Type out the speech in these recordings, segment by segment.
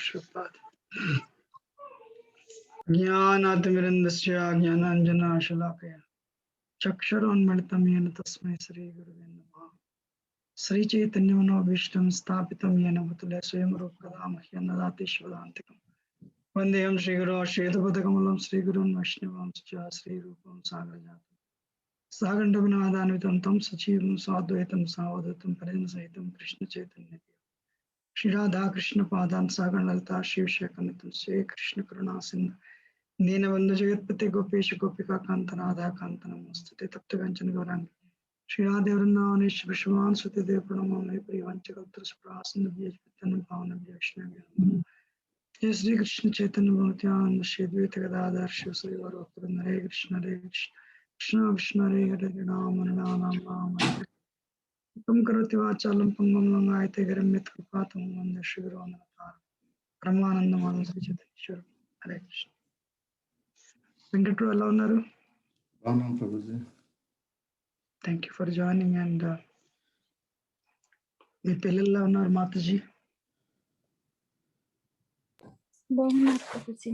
Shabbat. ज्ञानातिमिरन्दस्य ज्ञानाञ्जनशलाकया चक्षुरोन्मिलितं येन तस्मै श्रीगुरुवे नमः। श्रीचैतन्यमनोभीष्टं स्थापितं येन भूतले स्वयं रूपकदा मह्यं ददाति शिवदान्तिकम्। वन्देऽहं श्रीगुरो श्रीयुतपदकमलं श्रीगुरुन् वैष्णवांश्च श्रीरूपं सागरजातं सागरं तं सजीवं साद्वैतं सावधूतं परिजनसहितं कृष्णचैतन्यदेवं श्री राधा कृष्ण पादान सागर ललिता शिव शेखर श्री कृष्ण करुणा सिंधु दीनबंधु जगतपति गोपेश गोपिका कांत राधा कांत नमोस्तुते तप्त कंचन गौरांग श्री राधे वृंदावनेश्वर विश्वमान सुते देव प्रणमामि प्रियवंच कल्पतरुष्प्रासन बीजपतन पावन वैष्णव जय श्री कृष्ण चैतन्य भगवत्यानंद श्री द्वैत गदाधर शिव श्री वरवृंद हरे कृष्ण कृष्ण कृष्ण हरे हरे राम राम राम तुम करोति वाचालं पंगुं लंघयते गिरिं यत्कृपातं वन्दे श्रीगुरोन्नतारं బ్రహ్మానందమానం శ్రీ చైతన్యేశ్వరం. హరే కృష్ణ. వెంకట్రావు ఎలా ఉన్నారు? బాగున్నాం Prabhuji. Thank you for joining. And మీ పిల్లల్లో ఉన్నారు మాతాజీ? బాగున్నారు ప్రభుజీ.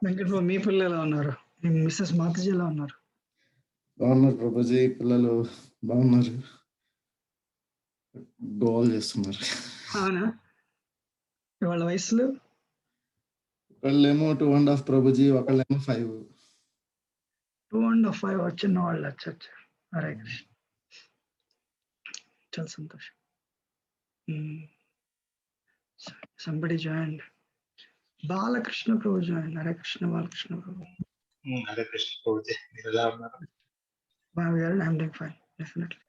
వెంకట్రావు మీ పిల్లలు ఎలా ఉన్నారు? మీ మిస్సెస్ మాతాజీ ఎలా ఉన్నారు? బాగున్నారు ప్రభుజీ. పిల్లలు బాగున్నారు, గోల్ చేస్తున్నారు. అవునా? వాళ్ళ వయసులు? ఒకళ్ళేమో 2.5 ప్రభుజీ, ఒకళ్ళేమో 5. 2.5, 5 చిన్న వాళ్ళు. అచ్చా. హరే కృష్ణ. చాలా సంతోషం. Somebody join. Balakrishna Prabhu join. Hare Krishna. Balakrishna Prabhu. Hare Krishna Prabhuji. మీరు ఎలా ఉన్నారు? I'm doing fine, definitely.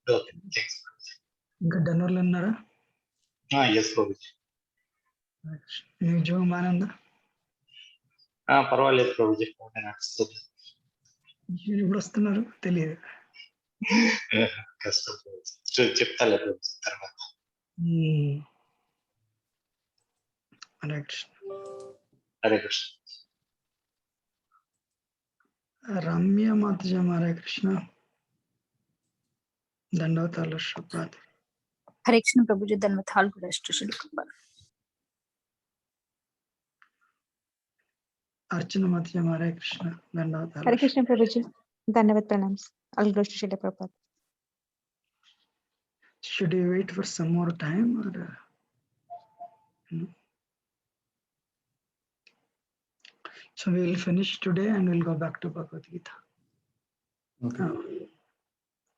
Okay, thanks Prabhuji. ఇంకా డన్నర్లు ఉన్నారా? yes ప్రభుజీ. మీ ఉద్యోగం బాగానే ఉందా? పర్వాలేదు ప్రభుజీ, నడుస్తుంది. ఎప్పుడు వస్తున్నారు తెలియదు. కష్టం ప్రభుజీ, చెప్తాలే ప్రభుజీ తర్వాత. హరే కృష్ణ. హరే కృష్ణ. రమ్య మాతజ హరే కృష్ణ. దండవతాలు శుభ్రాత్. హరే కృష్ణ ప్రభుజీ. ధన్యవాదాలు కూడా శ్రీకృష్ణ. अर्चना माता हरे कृष्ण. धन्यवाद. हरे कृष्ण प्रभु जी. धन्यवाद. प्रणाम. All glories to Srila Prabhupada. Should you wait for some more time or so we will finish today and we'll go back to Bhagavad Gita. Okay.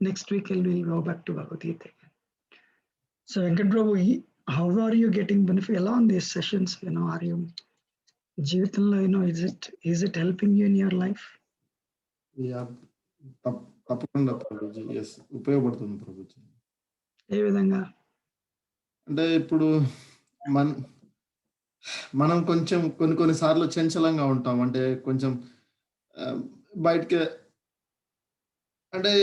Next week we'll go back to Bhagavad Gita again. So Venkat Prabhu, how are you getting benefit along these sessions? Are you జీవితంలో is it helping you in your life? తప్పకుండా Prabhuji. yes, ఉపయోగపడుతుంది ప్రభుజీ. ఏ విధంగా అంటే ఇప్పుడు మనం కొంచెం కొన్ని సార్లు చంచలంగా ఉంటాం. అంటే కొంచెం బయటకి, అంటే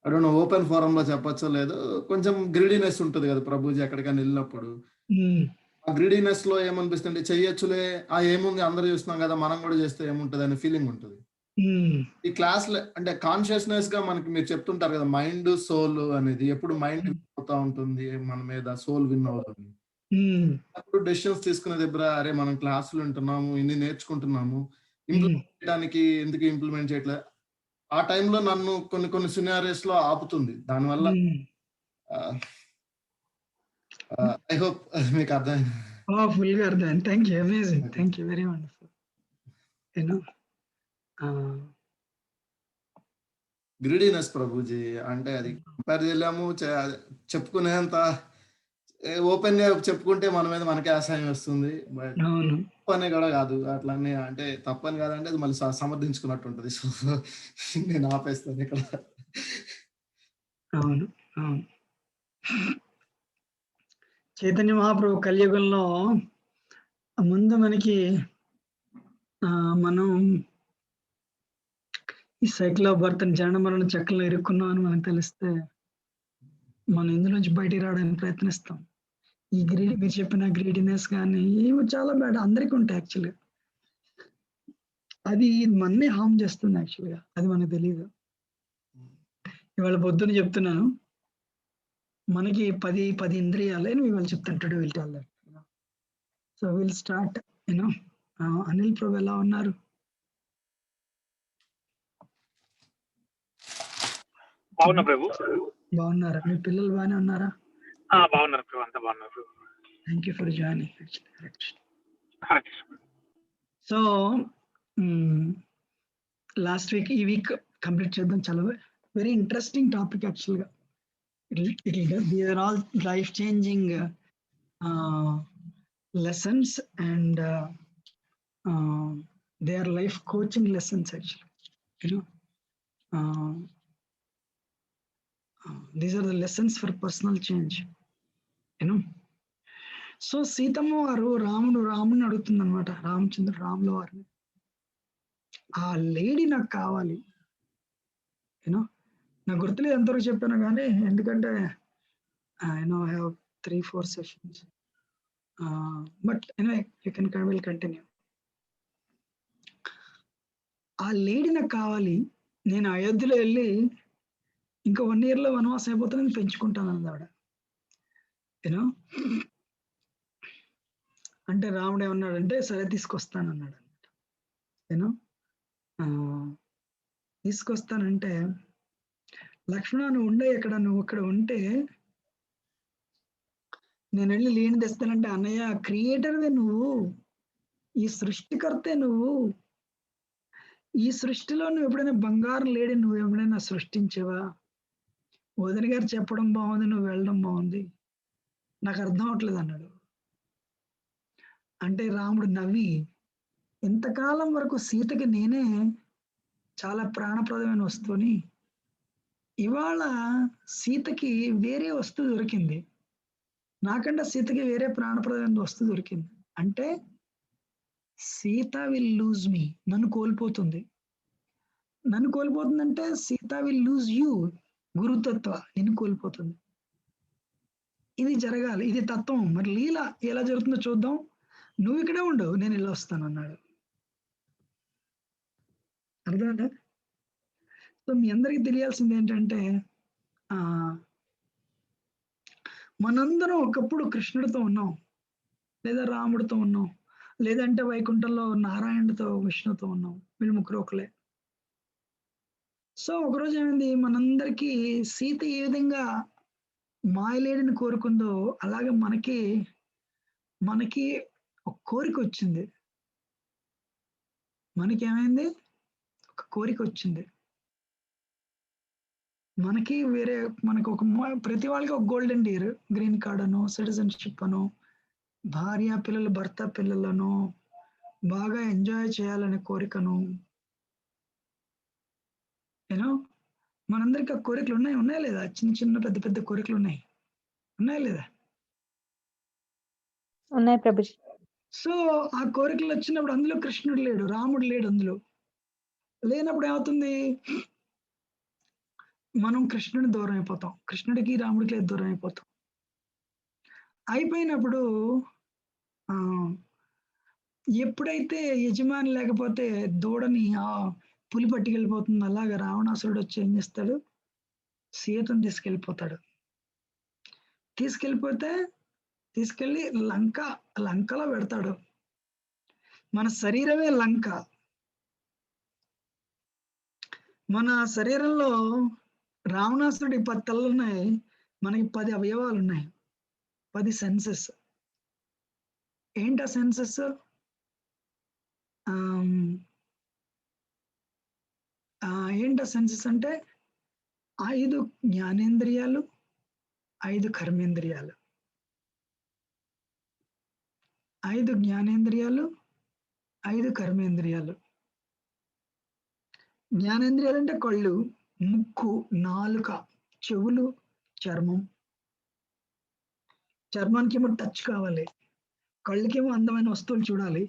ఐ డోంట్ నో ఓపెన్ ఫోరంలో చెప్పచ్చో లేదో, కొంచెం గ్రీడీనెస్ ఉంటుంది కదా ప్రభుజీ ఎక్కడికైనా వెళ్ళినప్పుడు. ఆ గ్రీడీనెస్ లో ఏమనిపిస్తుంది, చెయ్యొచ్చులే, ఏముంది అందరూ చూస్తున్నాం కదా, మనం కూడా చేస్తే ఏముంటది అనే ఫీలింగ్ ఉంటుంది. ఈ క్లాస్ అంటే కాన్షియస్నెస్ గా మనకి మీరు చెప్తుంటారు కదా, మైండ్ సోల్ అనేది ఎప్పుడు మైండ్ అవుతా ఉంటుంది మన మీద, సోల్ విన్ అవుతుంది. అప్పుడు డెసిషన్స్ తీసుకునే దగ్గర అరే మనం క్లాసులు వింటున్నాము, ఇన్ని నేర్చుకుంటున్నాము, ఇంప్లిమెంట్ చేయడానికి ఎందుకు ఇంప్లిమెంట్ చేయట్లేదు, ఆ టైంలో నన్ను కొన్ని సినారియోస్ లో ఆపుతుంది. దానివల్ల ఐ హోప్ మీకు అర్థమైంది. ఫుల్గా అర్థమైంది. Thank you. Amazing. Thank you. Very wonderful. Greediness Prabhuji అంటే అది కంపేర్ చేయలేము, చెప్పుకునేంత ఓపెన్ గా చెప్పుకుంటే మన మీద మనకే అసహ్యం వస్తుంది. బట్ తప్పని కూడా కాదు, అట్లనే అంటే తప్పని కాదంటే అది మళ్ళీ సమర్థించుకున్నట్టు ఉంటుంది. సో నేను ఆపేస్తాను ఇక్కడ. అవును అవును. చైతన్య మహాప్రభు కలియుగంలో ముందు మనకి మనం ఈ సైకిల్ ఆఫ్ బర్త్ జనన మరణ చక్రంలో ఇరుక్కున్నాం అని మనకు తెలిస్తే మనం ఇందులోంచి బయటికి రావడానికి ప్రయత్నిస్తాం. ఈ మీరు చెప్పిన గ్రీడీనెస్ కానీ ఏమో చాలా బ్యాడ్, అందరికీ ఉంటాయి యాక్చువల్గా. అది మననే హార్మ్ చేస్తుంది యాక్చువల్గా, అది మనకు తెలియదు. ఇవాళ పొద్దున్న చెప్తున్నాను, మనకి 10 ఇంద్రియాలే అని వాళ్ళు చెప్తాను. Today will tell that. So will start. You know Anil Prabhu ఎలా ఉన్నారు? బాగున్నా ప్రభు. బాగున్నారా? మీ పిల్లలు బాగానే ఉన్నారా? బాగున్నారు ప్రభు, అంతా బాగున్నారు ప్రభు. Thank you for joining. Hare Krishna. So last week ఈ వీక్ కంప్లీట్ చేద్దాం. చాలా వెరీ ఇంట్రెస్టింగ్ టాపిక్ యాక్చువల్గా. These are all life changing lessons, and they are life coaching lessons actually. These are the lessons for personal change. So Seethamma వారు రాముని అడుగుతుంది అనమాట. రామచంద్రుడు రాముల వారిని, ఆ లేడీ నాకు కావాలి. నాకు గుర్తులేదు ఎంతవరకు చెప్పాను కానీ, ఎందుకంటే I have 3-4 sessions, but will continue. ఆ లేడీ నాకు కావాలి, నేను అయోధ్యలో వెళ్ళి ఇంకా 1 year లో వనవాసం అయిపోతే నేను పెంచుకుంటాను అన్నది ఆవిడ. అంటే రాముడు ఏమన్నాడంటే సరే తీసుకొస్తాను అన్నాడు అనమాట. తీసుకొస్తానంటే లక్ష్మణ నువ్వు ఉండే ఇక్కడ, నువ్వు ఇక్కడ ఉంటే నేను వెళ్ళి లేని తెస్తానంటే, అన్నయ్య క్రియేటర్వే నువ్వు, ఈ సృష్టికర్తే నువ్వు, ఈ సృష్టిలో నువ్వు ఎప్పుడైనా బంగారం లేడి నువ్వు ఎప్పుడైనా సృష్టించావా? వదిన గారు చెప్పడం బాగుంది, నువ్వు వెళ్ళడం బాగుంది, నాకు అర్థం అవట్లేదు అన్నాడు. అంటే రాముడు నవ్వి, ఇంతకాలం వరకు సీతకి నేనే చాలా ప్రాణప్రదమైన వస్తువుని, ఇవాళ సీతకి వేరే వస్తువు దొరికింది, నాకంటే సీతకి వేరే ప్రాణప్రదమైన వస్తువు దొరికింది. అంటే సీత విల్ లూజ్ మీ, నన్ను కోల్పోతుంది. నన్ను కోల్పోతుందంటే సీత విల్ లూజ్ యూ, గురుతత్వ నిన్ను కోల్పోతుంది. ఇది జరగాలి, ఇది తత్వం. మరి లీల ఎలా జరుగుతుందో చూద్దాం. నువ్వు ఇక్కడే ఉండు, నేను ఇలా వస్తాను అన్నాడు. అర్థమైందా? సో మీ అందరికీ తెలియాల్సింది ఏంటంటే, మనందరం ఒకప్పుడు కృష్ణుడితో ఉన్నాం, లేదా రాముడితో ఉన్నాం, లేదంటే వైకుంఠంలో నారాయణుడితో విష్ణుతో ఉన్నాం. వీళ్ళు ముగ్గురు ఒకలే. సో ఒకరోజు ఏమైంది, మనందరికీ సీత ఏ విధంగా మాయలేడిని కోరుకుందో అలాగే మనకి ఒక కోరిక వచ్చింది. మనకేమైంది, ఒక కోరిక వచ్చింది. మనకు ఒక ప్రతి వాళ్ళకి ఒక గోల్డెన్ డీర్, గ్రీన్ కార్డ్ అను, సిటిజన్షిప్ అను, భార్య పిల్లలు భర్త పిల్లలను బాగా ఎంజాయ్ చేయాలనే కోరికను, మనందరికి ఆ కోరికలు ఉన్నాయా లేదా? చిన్న చిన్న పెద్ద పెద్ద కోరికలు ఉన్నాయా లేదా? ఉన్నాయి ప్రభుజీ. సో ఆ కోరికలు వచ్చినప్పుడు అందులో కృష్ణుడు లేడు, రాముడు లేడు. అందులో లేనప్పుడు ఏమవుతుంది, మనం కృష్ణుడిని దూరం అయిపోతాం, కృష్ణుడికి రాముడికి దూరం అయిపోతాం. అయిపోయినప్పుడు ఎప్పుడైతే యజమాని లేకపోతే దూడని ఆ పులి పట్టుకెళ్ళిపోతుంది, అలాగా రావణాసురుడు వచ్చి ఏం చేస్తాడు, సీతను తీసుకెళ్ళి లంకలో పెడతాడు. మన శరీరమే లంక. మన శరీరంలో రావణాసురుడి 10 తలలు ఉన్నాయి, మనకి 10 అవయవాలు ఉన్నాయి, 10 సెన్సెస్. ఏంటా సెన్సెస్? అంటే 5 జ్ఞానేంద్రియాలు, 5 కర్మేంద్రియాలు. 5 జ్ఞానేంద్రియాలు, 5 కర్మేంద్రియాలు. జ్ఞానేంద్రియాలు అంటే కళ్ళు, ముక్కు, నాలుక, చెవులు, చర్మం. చర్మానికేమో టచ్ కావాలి, కళ్ళకేమో అందమైన వస్తువులు చూడాలి,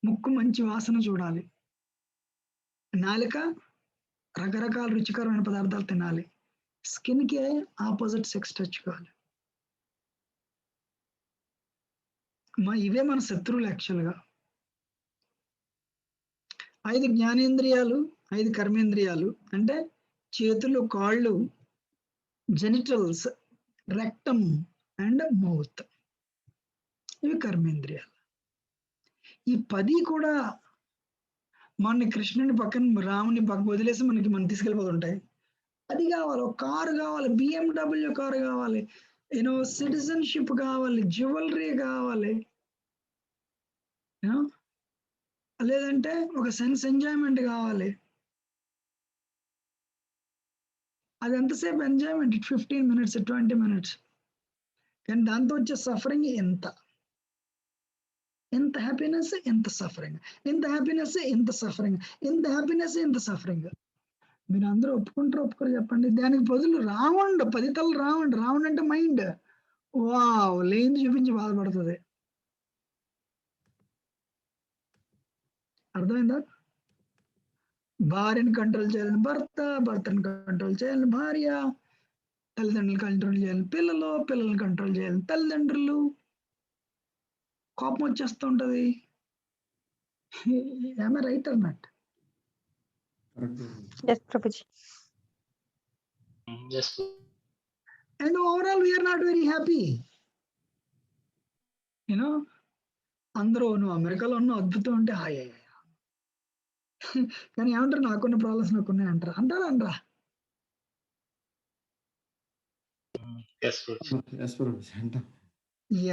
ముక్కు మంచి వాసన చూడాలి, నాలుక రకరకాల రుచికరమైన పదార్థాలు తినాలి, స్కిన్కి ఆపోజిట్ సెక్స్ టచ్ కావాలి. ఇవే మన శత్రువులు యాక్చువల్గా. 5 జ్ఞానేంద్రియాలు, 5 కర్మేంద్రియాలు అంటే చేతులు, కాళ్ళు, జెనిటల్స్, రెక్టమ్ అండ్ మౌత్, ఇవి కర్మేంద్రియాలు. ఈ 10 కూడా మన కృష్ణుని పక్కన రాముని పక్కన వదిలేసి మనం తీసుకెళ్ళిపోతుంటాయి. అది కావాలి, ఒక కారు కావాలి, BMW కారు కావాలి, సిటిజన్షిప్ కావాలి, జ్యువెలరీ కావాలి, లేదంటే ఒక సెన్స్ ఎంజాయ్మెంట్ కావాలి. అది ఎంతసేపు ఎంజాయ్మెంట్? 15 minutes 20 minutes. కానీ దాంతో వచ్చే సఫరింగ్ ఎంత హ్యాపీనెస్, ఎంత సఫరింగ్, ఎంత హ్యాపీనెస్, ఎంత సఫరింగ్, ఎంత హ్యాపీనెస్, ఎంత సఫరింగ్. మీరు అందరూ ఒప్పుకోరు చెప్పండి. దానికి బదులు రావణుడు, 10 తలలు రావణుడు అంటే మైండ్ వావ్ లేని చూపించి బాధపడుతుంది. అర్థమైందా? భార్యని కంట్రోల్ చేయాలని భర్త, భర్తని కంట్రోల్ చేయాలని భార్య, తల్లిదండ్రులు కంట్రోల్ చేయాలని పిల్లల్ని కంట్రోల్ చేయాలని తల్లిదండ్రులు. కోపం వచ్చేస్తూ ఉంటది. Right are not? Yes, Prabhuji. Yes. And overall we are not very happy. అందరూ నువ్వు అమెరికాలో ఉన్నావు అద్భుతం అంటే హాయ్, కానీ ఏమంటారు? నాకున్న ప్రాబ్లమ్స్ నాకున్నాయి అంటారా?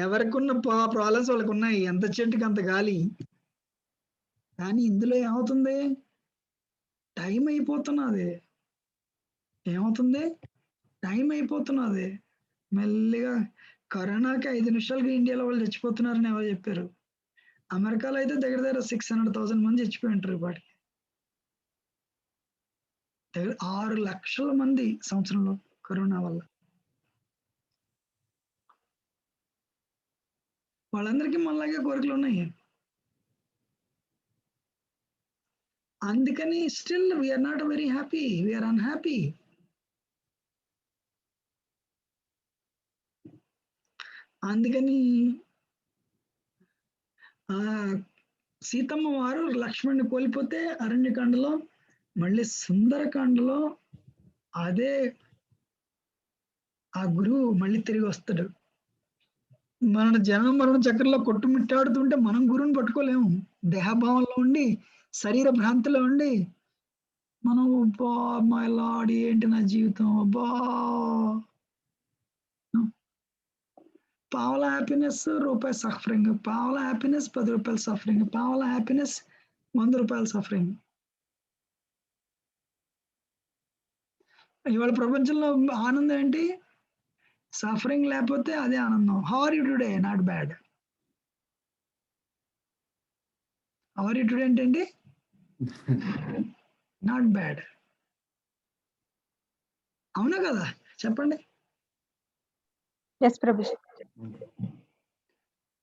ఎవరికున్న ప్రాబ్లమ్స్ వాళ్ళకు ఉన్నాయి. ఎంత చెట్టుకి అంత గాలి. కానీ ఇందులో ఏమవుతుంది? టైం అయిపోతున్నది. ఏమవుతుంది? టైం అయిపోతున్నది. మెల్లిగా కరోనాకి 5 నిమిషాలకి ఇండియాలో వాళ్ళు చచ్చిపోతున్నారని ఎవరు చెప్పారు? అమెరికాలో అయితే దగ్గర 600,000 మంది చచ్చిపోయి ఉంటారు. వాటికి దగ్గర 6 లక్షల మంది సంవత్సరంలో కరోనా వల్ల. వాళ్ళందరికీ మనలాగే కోరికలు ఉన్నాయి. అందుకని still we are not very happy, we are unhappy. అందుకని సీతమ్మ వారు లక్ష్మణ్ని కోల్పోతే అరణ్యకాండలో, మళ్ళీ సుందరకాండలో అదే ఆ గురువు మళ్ళీ తిరిగి వస్తాడు. మన జన్మ మరణ చక్రంలో కొట్టుమిట్టాడుతుంటే మనం గురువుని పట్టుకోలేము. దేహభావంలో ఉండి, శరీర భ్రాంతిలో ఉండి మనం అబ్బా మై లార్డ్ ఏంటి నా జీవితం, అబ్బా పావల హ్యాపీనెస్ రూపాయి సఫరింగ్, పావల హ్యాపీనెస్ 10 రూపాయలు సఫరింగ్, పావల హ్యాపీనెస్ 100 రూపాయలు సఫరింగ్. ఇవాళ ప్రపంచంలో ఆనందం ఏంటి? సఫరింగ్ లేకపోతే అదే ఆనందం. How are you today? Not bad. How are you today ఏంటండి? Not bad. అవునా కదా? చెప్పండి. Yes, Prabhuji.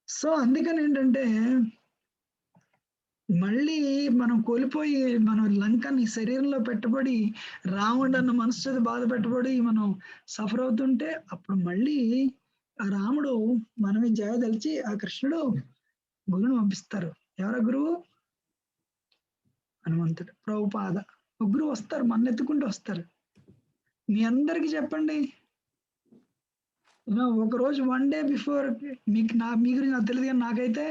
సో అందుకని ఏంటంటే మళ్ళీ మనం కోల్పోయి, మనం లంకని శరీరంలో పెట్టబడి, రాముడు అన్న మనసు బాధ పెట్టబడి మనం సఫర్ అవుతుంటే, అప్పుడు మళ్ళీ ఆ రాముడు మనమే జయదలిచి ఆ కృష్ణుడు గురువుని పంపిస్తారు. ఎవర గురువు? హనుమంతుడు, ప్రభుపాద. గురువు వస్తారు, మన ఎత్తుకుంటూ వస్తారు. మీ అందరికి చెప్పండి, ఒకరోజు 1 day బిఫోర్ మీ గురించి నాకు తెలియదు, కానీ నాకైతే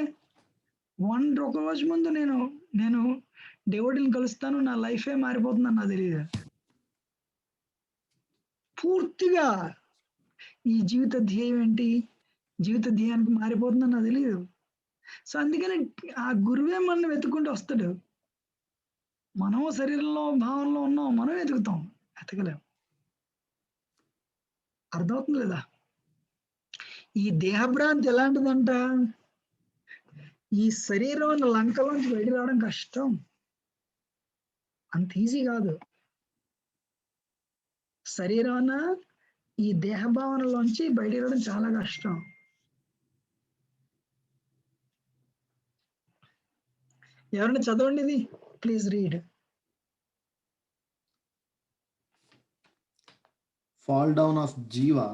ఒక రోజు ముందు నేను డెవోటీని కలుస్తాను, నా లైఫే మారిపోతుందని నాకు తెలియదు. పూర్తిగా ఈ జీవిత ధ్యేయం ఏంటి, జీవిత ధ్యేయానికి మారిపోతుందని నాకు తెలియదు. సో అందుకని ఆ గురువే మనల్ని వెతుక్కుంటూ వస్తాడు. మనం శరీరంలో భావంలో ఉన్నాం, మనం వెతుకుతాం, వెతకలేం. అర్థమవుతుంది లేదా? ఈ దేహభ్రాంతి ఎలాంటిదంట? ఈ శరీరం లంకలోంచి బయట రావడం కష్టం, అంత ఈజీ కాదు. శరీరాన ఈ దేహభావనలోంచి బయట రావడం చాలా కష్టం. ఎవరైనా చదవండి ఇది, please read. Fall down of Jiva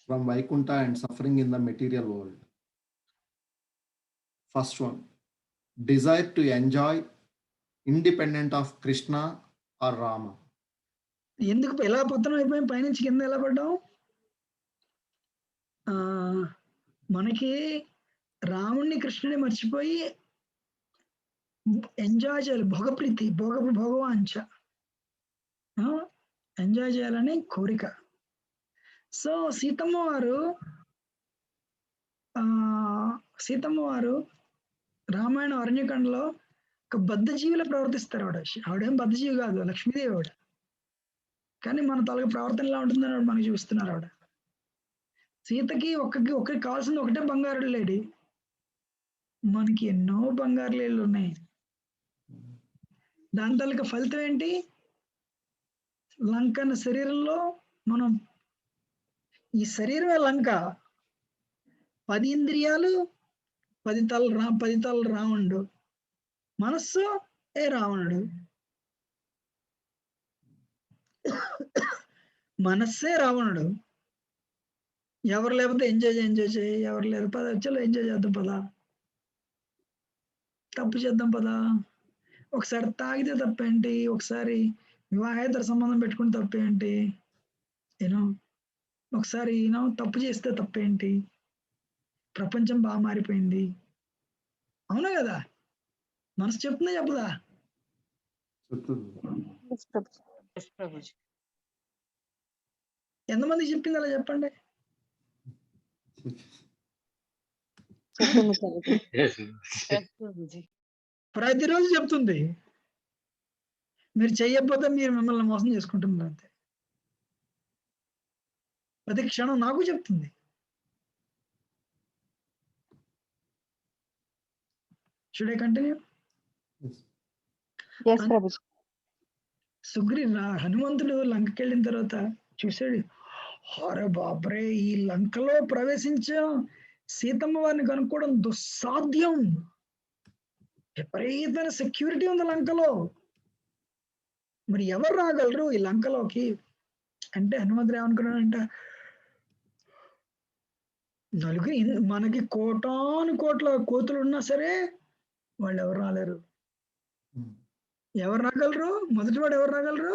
from Vaikuntha and suffering in the material world. First one, desire to enjoy independent of Krishna or Rama. ఎందుకు ఎలా పతనం అయిపోయి పైనుంచి కింద ఎలా పడ్డాం? ఆ మనకి రాముణ్ణి కృష్ణుని మర్చిపోయి ఎంజాయ్ చేయాలి, భోగప్రీతి, భోగవాంఛ, ఎంజాయ్ చేయాలని కోరిక. సో సీతమ్మ వారు రామాయణ అరణ్యకాండలో ఒక బద్ధజీవిలా ప్రవర్తిస్తారు. ఆవిడేం బద్ధజీవి కాదు, లక్ష్మీదేవి ఆవిడ. కానీ మన తలకి ప్రవర్తన ఎలా ఉంటుందని ఆవిడ మనకి చూస్తున్నారు. ఆవిడ సీతకి ఒక్కరికి కావాల్సింది ఒకటే బంగారు లేడీ. మనకి ఎన్నో బంగారు లేళ్ళు ఉన్నాయి. దాని తాలూకా ఫలితం ఏంటి? లంక అన్న శరీరంలో మనం, ఈ శరీరమే లంక, 10 ఇంద్రియాలు, 10 తల రావణుడు, మనస్సు రావణుడు. మనస్సే రావణుడు. ఎవరు లేకపోతే ఎంజాయ్ చేయి, ఎవరు లేదు పద చలో ఎంజాయ్ చేద్దాం పదా, తప్పు చేద్దాం పదా. ఒకసారి తాగితే తప్పేంటి, ఒకసారి వివాహేతర సంబంధం పెట్టుకుని తప్పేంటి, ఒకసారి తప్పు చేస్తే తప్పేంటి. ప్రపంచం బాగా మారిపోయింది, అవునా కదా? మనసు చెప్తుందా చెప్పదా? ఎంతమంది చెప్పింది అలా చెప్పండి. ప్రతిరోజు చెప్తుంది. మీరు చెయ్యకపోతే మీరు మిమ్మల్ని మోసం చేసుకుంటున్నారు అంతే. ప్రతి క్షణం నాకు చెప్తుంది. Should I continue? హనుమంతుడు లంకకి వెళ్ళిన తర్వాత చూసాడు, అరే బాబ్రే, ఈ లంకలో ప్రవేశించాం, సీతమ్మ వారిని కనుక్కోవడం దుస్సాధ్యం. విపరీతమైన సెక్యూరిటీ ఉంది లంకలో. మరి ఎవరు రాగలరు ఈ లంకలోకి అంటే హనుమంతుడు ఏమనుకున్నాడంట, మనకి కోట్ల కోతులు ఉన్నా సరే వాళ్ళు ఎవరు రాలేరు. ఎవరు రాగలరు? మొదటి వాడు ఎవరు రాగలరు?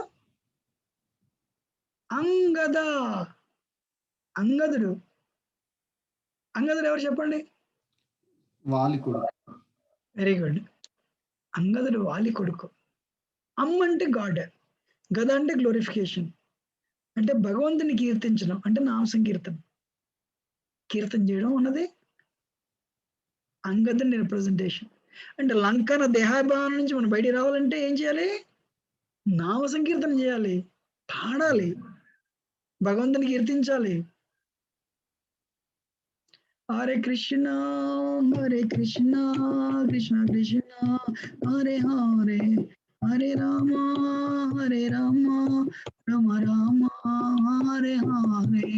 అంగదుడు ఎవరు చెప్పండి? వాలి కొడుకు. Very good. అంగదుడు వాలి కొడుకు. అమ్మ అంటే గాడ్, గద అంటే గ్లోరిఫికేషన్, అంటే భగవంతుని కీర్తించడం, అంటే నామ సంకీర్తన. కీర్తన చేయడం అన్నది అంగదుని రిప్రజెంటేషన్. అంటే లంకన దేహాభిమానం నుంచి మనం బయటికి రావాలంటే ఏం చేయాలి? నామ సంకీర్తన చేయాలి, పాడాలి, భగవంతుని కీర్తించాలి. హరే కృష్ణ కృష్ణ కృష్ణ హరే హరే, హరే రామ రామ రామ హరే హరే.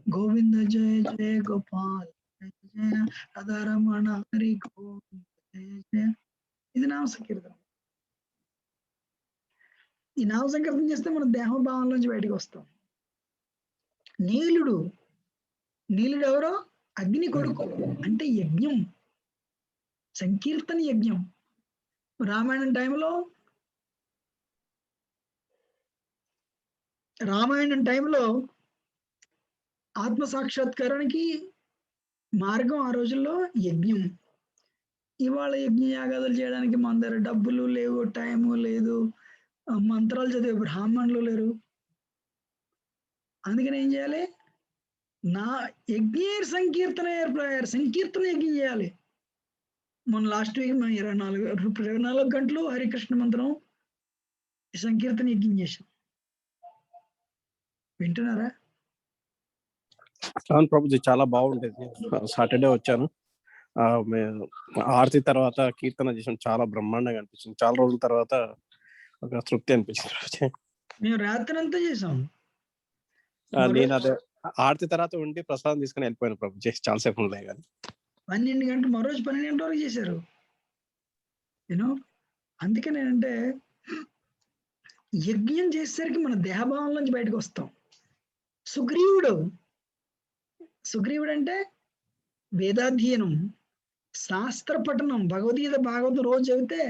గోవింద జయ జయ గోపాల్ జయ రాధారమణ హరి గోవింద జయ జయ. ఇది నామ సంకీర్తన. ఈ నామ సంకీర్తన చేస్తే మనం దేహభావంలోంచి బయటకు వస్తాం. నీలుడు ఎవరో? అగ్ని కొడుకు, అంటే యజ్ఞం, సంకీర్తన యజ్ఞం. రామాయణం టైంలో ఆత్మ సాక్షాత్కారానికి మార్గం ఆ రోజుల్లో యజ్ఞం. ఇవాళ యజ్ఞ యాగాదులు చేయడానికి మన దగ్గర డబ్బులు లేవు, టైము లేదు, మంత్రాలు చదివే బ్రాహ్మణులు లేరు. అందుకని ఏం చేయాలి? నా సంకీర్తన సంకీర్తన యజ్ఞం చేయాలి. మన లాస్ట్ వీక్ మనం 24 గంటలు హరికృష్ణ మంత్రం సంకీర్తన యజ్ఞం చేశాం. వింటున్నారా? అవును ప్రభుజీ, చాలా బాగుండేది. సాటర్డే వచ్చాను, ఆరతి తర్వాత కీర్తన చేసాం, చాలా బ్రహ్మాండంగా అనిపించింది. చాలా రోజుల తర్వాత ఒక తృప్తి అనిపించింది. మేము రాత్రి అంతా చేసాం. నేను అదే ఆరతి తర్వాత ఉండి ప్రసాదం తీసుకుని వెళ్ళిపోయాను ప్రభుజీ, చాలాసేపు ఉండలే కానీ 12 గంటలు, మరో రోజు 12 గంటల వరకు చేశారు. అందుకే నేనంటే యజ్ఞం చేసేసరికి మన దేహభావం నుంచి బయటకు వస్తాం. సుగ్రీవుడు అంటే వేదాధ్యయనం, శాస్త్ర పఠనం, భగవద్గీత భాగవతం రోజు చదివితే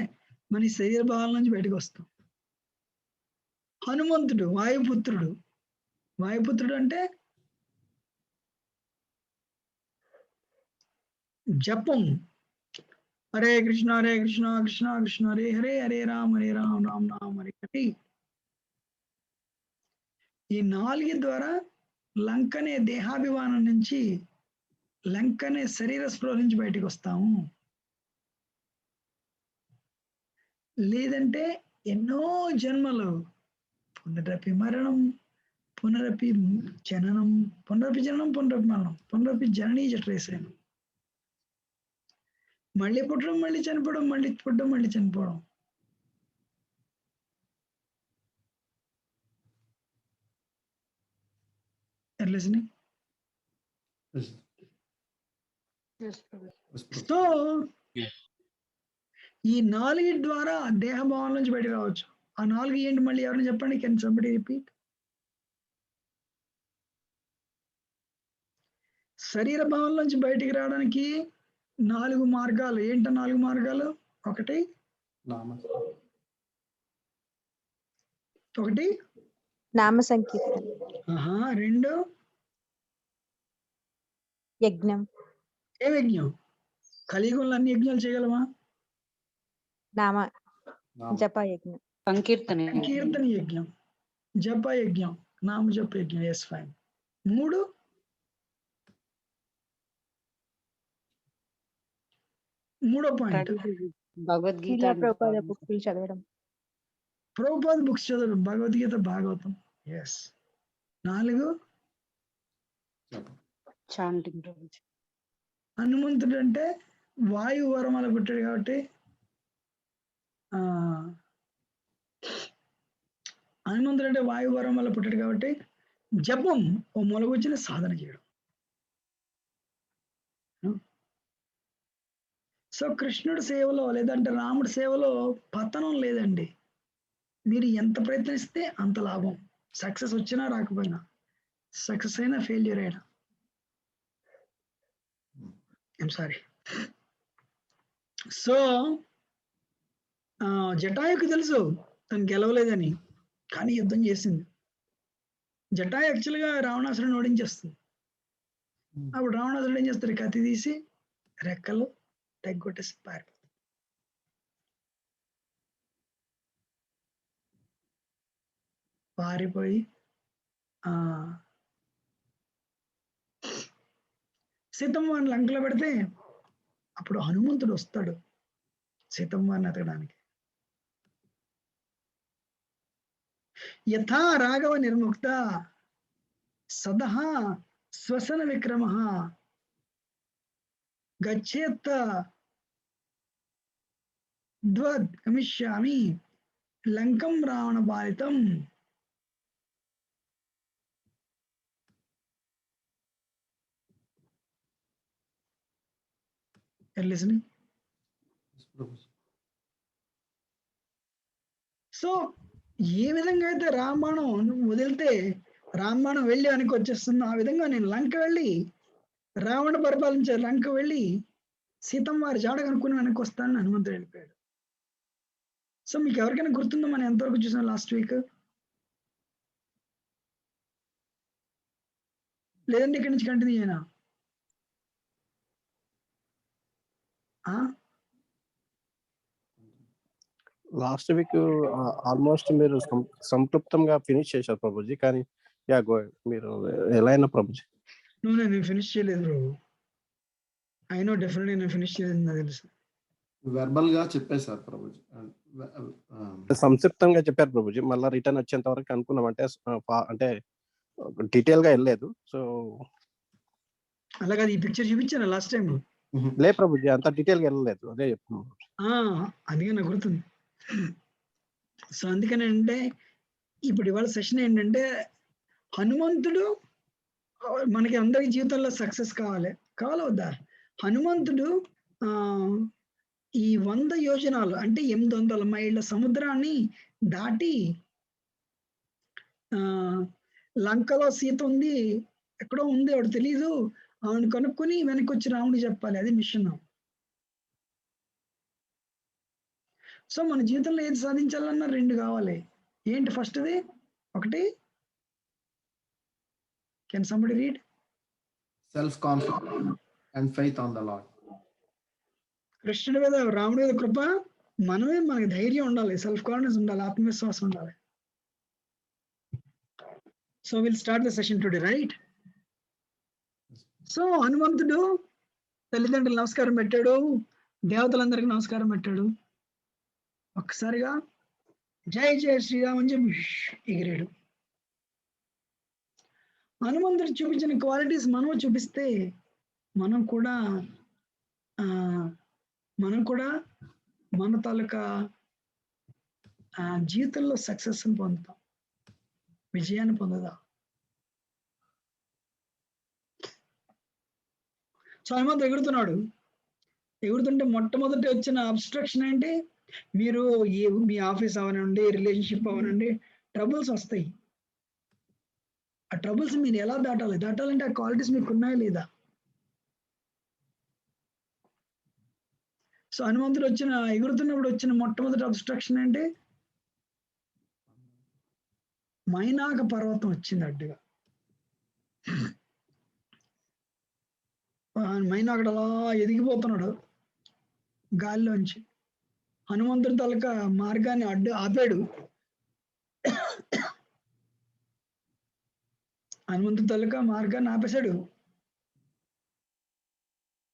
మన శరీర భావాల నుంచి బయటకు వస్తాం. హనుమంతుడు వాయుపుత్రుడు అంటే జపం హరే కృష్ణ కృష్ణ కృష్ణ హరే హరే హరే రామ రామ రామ హరే హరే. ఈ 4 ద్వారా లంక అనే దేహాభిమానం నుంచి, లంక అనే శరీర స్పృహ నుంచి బయటకు వస్తాము. లేదంటే ఎన్నో జన్మలు పునరపి మరణం, పునరపి జననం, పునరపి జననం, పునరపి మరణం, పునరపి జననీ జఠరేసాను. మళ్ళీ పుట్టడం, మళ్ళీ చనిపోవడం, మళ్ళీ పుట్టడం, మళ్ళీ చనిపోవడం. listening? So Yes. ఈ 4 ద్వారా దేహ భావం నుంచి బయటకు రావచ్చు. ఆ 4 ఏంటి మళ్ళీ ఎవరైనా చెప్పండి? Can somebody repeat? శరీర భావం నుంచి బయటికి రావడానికి 4 మార్గాలు. ఏంట 4 మార్గాలు? ఒకటి నామ సంకీర్తన, 2 యజ్ఞం, ఏ యజ్ఞం? కలియుగంలో అన్ని యజ్ఞాలు చేయగలమా? నామ జప యజ్ఞం, కీర్తన యజ్ఞం, జప యజ్ఞం, నామ జప యజ్ఞం. Yes, fine. 3 మూడో పాయింట్ శ్రీల ప్రభుపాద బుక్కులు చదవడం, ప్రభుపాద బుక్స్ చదవడం, భగవద్గీత, భాగవతం. ఎస్. 4 హనుమంతుడు అంటే వాయు వరమాల పుట్టాడు కాబట్టి హనుమంతుడు అంటే వాయు వరమాల పుట్టాడు కాబట్టి జపం ఓ మొలగొచ్చిన సాధన చేయడం. సో కృష్ణుడి సేవలో లేదంటే రాముడి సేవలో పతనం లేదండి. మీరు ఎంత ప్రయత్నిస్తే అంత లాభం. సక్సెస్ వచ్చినా రాకపోయినా, సక్సెస్ అయినా ఫెయిల్యూర్ అయినా. I'm sorry. సో జటాయుకు తెలుసు తను గెలవలేదని, కానీ యుద్ధం చేసింది. జటాయు యాక్చువల్గా రావణాసురుని ఓడించేస్తుంది. అప్పుడు రావణాసురుడు ఏం చేస్తాడు? కత్తి తీసి రెక్కలు తెగ్గొట్టేసి పారిపోతుంది. పారిపోయి సీతమ్మవారిని లంకలో పెడితే అప్పుడు హనుమంతుడు వస్తాడు సీతమ్మవారిని ఎతకడానికి. యథా రాఘవ నిర్ముక్త సదహ శ్వసన విక్రమ గచ్చేత్త ద్వద్ గమిష్యామి లంకం రావణ పాలితం. సో ఏ విధంగా అయితే రామాయణం వదిలితే రామాయణం వెళ్ళి వెనక్కి వచ్చేస్తుందో, ఆ విధంగా నేను లంక వెళ్ళి రావణ పరిపాలించే లంక వెళ్ళి సీతమ్మ వారి జాడ కనుక్కుని వెనక్కి వస్తానని హనుమంతుడు వెళ్ళిపోయాడు. సో మీకు ఎవరికైనా గుర్తుందో మనం ఎంతవరకు చూసాం లాస్ట్ వీక్? లేదంటే ఇక్కడి నుంచి కంటిన్యూ చేయనా? లాస్ట్ వీక్ ఆల్మోస్ట్ మీరు సంతృప్తంగా ఫినిష్ చేశారు ప్రభుజీ. కానీ మీరు ఎలా అయినా ప్రభుజీ. నేను ఫినిష్ చేయలేదు ప్రభు. అయినా డెఫినెట్లీ నేను ఫినిష్ చేయలేదు, నాకు తెలుసు. వెర్బల్ గా చెప్పేశారు ప్రభుజీ, సంక్షిప్తంగా చెప్పారు ప్రభుజీ. మళ్ళీ రిటర్న్ వచ్చేంత వరకు అనుకున్నాం, అంటే డీటెయిల్ గా వెళ్ళలేదు. సో అలాగే ఈ పిక్చర్ చూపించాను లాస్ట్ టైం. లే ప్రభుజీ, అంత డీటెయిల్ గా వెళ్ళలేదు, అదే చెప్తున్నాను. అందుకే నాకు గుర్తుంది. సో అందుకని అంటే ఇప్పుడు ఇవాళ సెషన్ ఏంటంటే హనుమంతుడు మనకి అందరి జీవితంలో సక్సెస్ కావాలా వద్దా? హనుమంతుడు ఈ 100 యోజనాలు అంటే 800 మైళ్ళ సముద్రాన్ని దాటి లంకలో సీత ఉంది, ఎక్కడో ఉంది, ఆవిడ తెలీదు, ఆవిడ కనుక్కొని వెనక్కి వచ్చి రాముడు చెప్పాలి. అది మిషన్. సో మన జీవితంలో ఏది సాధించాలన్నా 2 కావాలి. ఏంటి ఫస్ట్ది? ఒకటి, can somebody read? Self confidence and faith on the lord. కృష్ణుడి మీద రాముడి మీద కృప, మనమే మనకి ధైర్యం ఉండాలి, సెల్ఫ్ కాన్ఫిడెన్స్ ఉండాలి, ఆత్మవిశ్వాసం ఉండాలి. So will start the session today, right? So హనుమంతుడు తల్లిదండ్రులు నమస్కారం పెట్టాడు, దేవతలందరికీ నమస్కారం పెట్టాడు. ఒక్కసారిగా జై జయ శ్రీరామ్ అని చెప్పి ఎగిరాడు. హనుమంతుడు చూపించిన క్వాలిటీస్ మనం చూపిస్తే మనం కూడా మన తాలూకా జీవితంలో సక్సెస్ పొందుతాం, విజయాన్ని పొందుదాం. సో హనుమంతుడు ఎగురుతున్నాడు. ఎగురుతుంటే మొట్టమొదటి వచ్చిన అబ్స్ట్రక్షన్ ఏంటి? మీరు మీ ఆఫీస్ అవనండి, రిలేషన్షిప్ అవనండి, ట్రబుల్స్ వస్తాయి. ఆ ట్రబుల్స్ మీరు ఎలా దాటాలంటే ఆ క్వాలిటీస్ మీకు ఉన్నాయా లేదా? సో హనుమంతుడు ఎగురుతున్నప్పుడు వచ్చిన మొట్టమొదటి అబ్స్ట్రక్షన్ ఏంటి? మైనాక పర్వతం వచ్చింది అడ్డుగా. మైనాకుడు అలా ఎదిగిపోతున్నాడు గాలిలోంచి. హనుమంతుడి తాలూకా మార్గాన్ని ఆపాడు. హనుమంతుడి తాలూకా మార్గాన్ని ఆపేశాడు.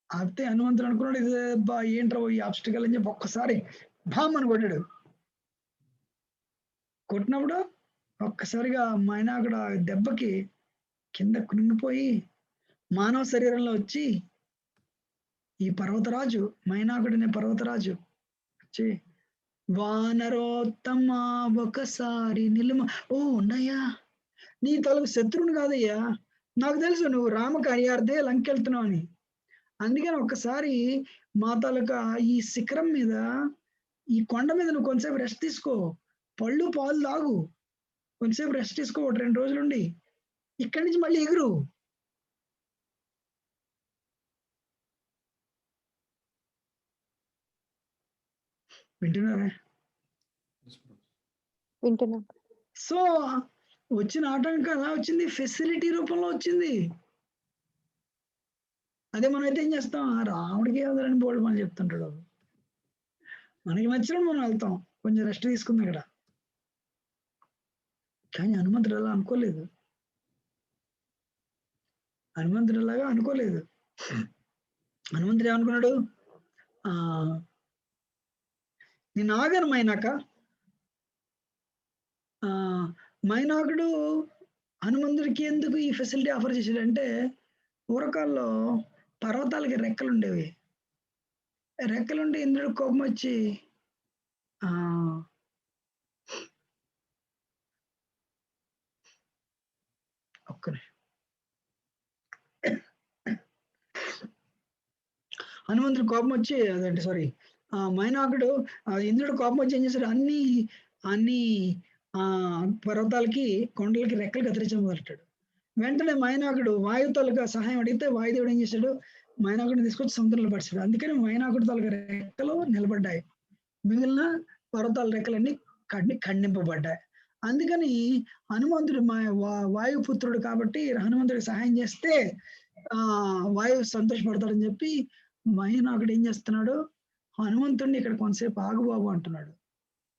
ఆపితే హనుమంతుడు అనుకున్నాడు, ఇది ఏంట్రా ఈ ఆబ్స్టికల్ అని చెప్పి ఒక్కసారి భామ్ అని కొట్టాడు. కొట్టినప్పుడు ఒక్కసారిగా మైనాకుడు దెబ్బకి కింద కృంగిపోయి మానవ శరీరంలో వచ్చి ఈ పర్వతరాజు, మైనాకుడినే పర్వతరాజు వచ్చి, వానరోత్తమా ఒకసారి నిలుమ. ఓ ఉన్నాయా, నీ తలకు శత్రువుని కాదయ్యా, నాకు తెలుసు నువ్వు రామకార్యార్థే లంకెళ్తున్నావు అని. అందుకని ఒక్కసారి మా తాలూకా ఈ శిఖరం మీద, ఈ కొండ మీద నువ్వు కొంతసేపు రెస్ట్ తీసుకో, పళ్ళు పాలు తాగు, కొంతసేపు రెస్ట్ తీసుకో, 2 రోజులుండి ఇక్కడి నుంచి మళ్ళీ ఎగురు. వింటున్నారా? వింటున్నాం. సో వచ్చిన ఆటంకం ఎలా వచ్చింది? ఫెసిలిటీ రూపంలో వచ్చింది. అదే మనం అయితే ఏం చేస్తాం, రాముడికి ఏదని బోల్డ్ మనం చెప్తుంటాడు. మనకి నచ్చినప్పుడు మనం వెళ్తాం, కొంచెం రెస్ట్ తీసుకుంది ఇక్కడ. కానీ హనుమంతుడు అలా అనుకోలేదు. హనుమంతుడు అలాగా అనుకోలేదు. హనుమంతుడు ఏమనుకున్నాడు? నేను ఆగాను మైనాకుడు హనుమంతుడికి ఎందుకు ఈ ఫెసిలిటీ ఆఫర్ చేశాడంటే, పూర్వకాల్లో పర్వతాలకి రెక్కలు ఉండేవి. రెక్కలుంటే ఇంద్రుడు కోపం వచ్చి హనుమంతుడు కోపం వచ్చి అదంటే సారీ మైనాకుడు ఇంద్రుడు కోపం వచ్చి ఏం చేశాడు, అన్ని పర్వతాలకి కొండలకి రెక్కలు కత్తిరించడం మొదలెట్టాడు. వెంటనే మైనాకుడు వాయువుతాలుగా సహాయం అడిగితే వాయుదేవుడు ఏం చేశాడు, మైనాకుడిని తీసుకొచ్చి సముద్రంలో పడిచాడు. అందుకని మైనాకుడు తాలూకా రెక్కలు నిలబడ్డాయి, మిగిలిన పర్వతాల రెక్కలన్నీ ఖండింపబడ్డాయి. అందుకని హనుమంతుడు వాయుపుత్రుడు కాబట్టి హనుమంతుడికి సహాయం చేస్తే వాయువు సంతోషపడతాడని చెప్పి మైనాకుడు ఏం చేస్తున్నాడు, హనుమంతుడిని ఇక్కడ కొంతసేపు ఆగుబాబు అంటున్నాడు.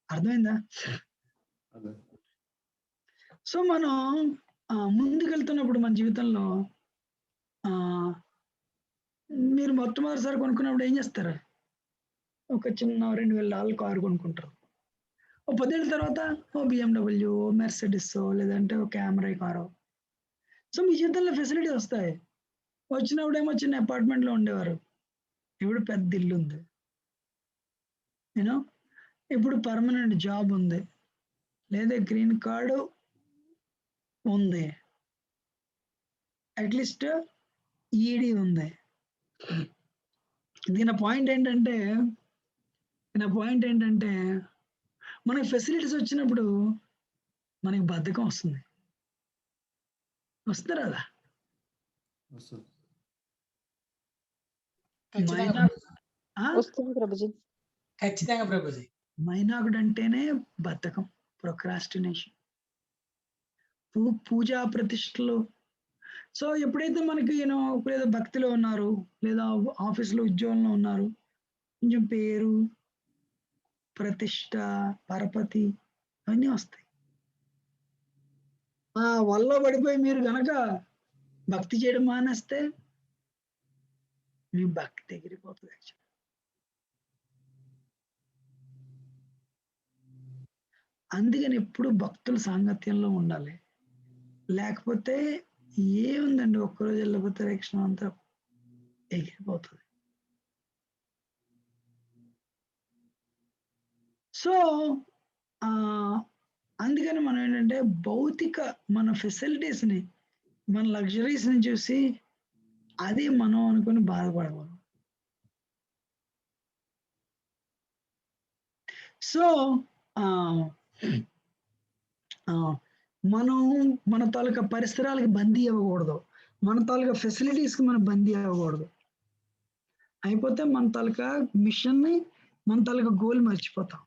అర్థమైందా? సో మనం ముందుకెళ్తున్నప్పుడు మన జీవితంలో మీరు మొట్టమొదటిసారి కొనుక్కున్నప్పుడు ఏం చేస్తారు? ఒక చిన్న $2000 కారు కొనుక్కుంటారు. ఓ 10 ఏళ్ళ తర్వాత ఓ BMW, మెర్సిడెస్, లేదంటే ఒక కెమెరా కారు. సో మీ జీవితంలో ఫెసిలిటీస్ వస్తాయి. వచ్చినప్పుడేమో చిన్న అపార్ట్మెంట్లో ఉండేవారు, ఇప్పుడు పెద్ద ఇల్లు ఉంది. యూనో ఇప్పుడు పర్మనెంట్ జాబ్ ఉంది, లేదా గ్రీన్ కార్డు ఉంది, అట్లీస్ట్ ఈడీ ఉంది. దీని పాయింట్ ఏంటంటే మనకి ఫెసిలిటీస్ వచ్చినప్పుడు మనకి బద్ధకం వస్తుంది. వస్తారా? అలా వస్తుంది ప్రభుజీ. ఖచ్చితంగా ప్రభుజీ. మైనాకుడు అంటేనే బద్ధకం, ప్రొక్రాస్టినేషన్, పూజా ప్రతిష్టలు. సో ఎప్పుడైతే మనకి ఏదో భక్తిలో ఉన్నారు, లేదా ఆఫీస్లో ఉద్యోగంలో ఉన్నారు, కొంచెం పేరు, ప్రతిష్ట, పరపతి అవన్నీ వస్తాయి. ఆ వల్ల పడిపోయి మీరు గనక భక్తి చేయడం మానేస్తే మీ భక్తి ఎగిరిపోతుంది. యాక్చువల్ అందుకని ఎప్పుడు భక్తుల సాంగత్యంలో ఉండాలి. లేకపోతే ఏముందండి, ఒక్కరోజు వెళ్ళిపోతే రేక్షణం అంతా ఎగిరిపోతుంది. సో అందుకని మనం ఏంటంటే భౌతిక మన ఫెసిలిటీస్ ని, మన లగ్జరీస్ ని చూసి అది మనం అనుకుని బాధపడకూడదు. సో మనం మన తాలూకా పరిసరాలకి బందీ అవ్వకూడదు, మన తాలూకా ఫెసిలిటీస్ కి మనం బందీ అవ్వకూడదు. అయిపోతే మన తాలూకా మిషన్ ని, మన తాలూకా గోల్ మర్చిపోతాం.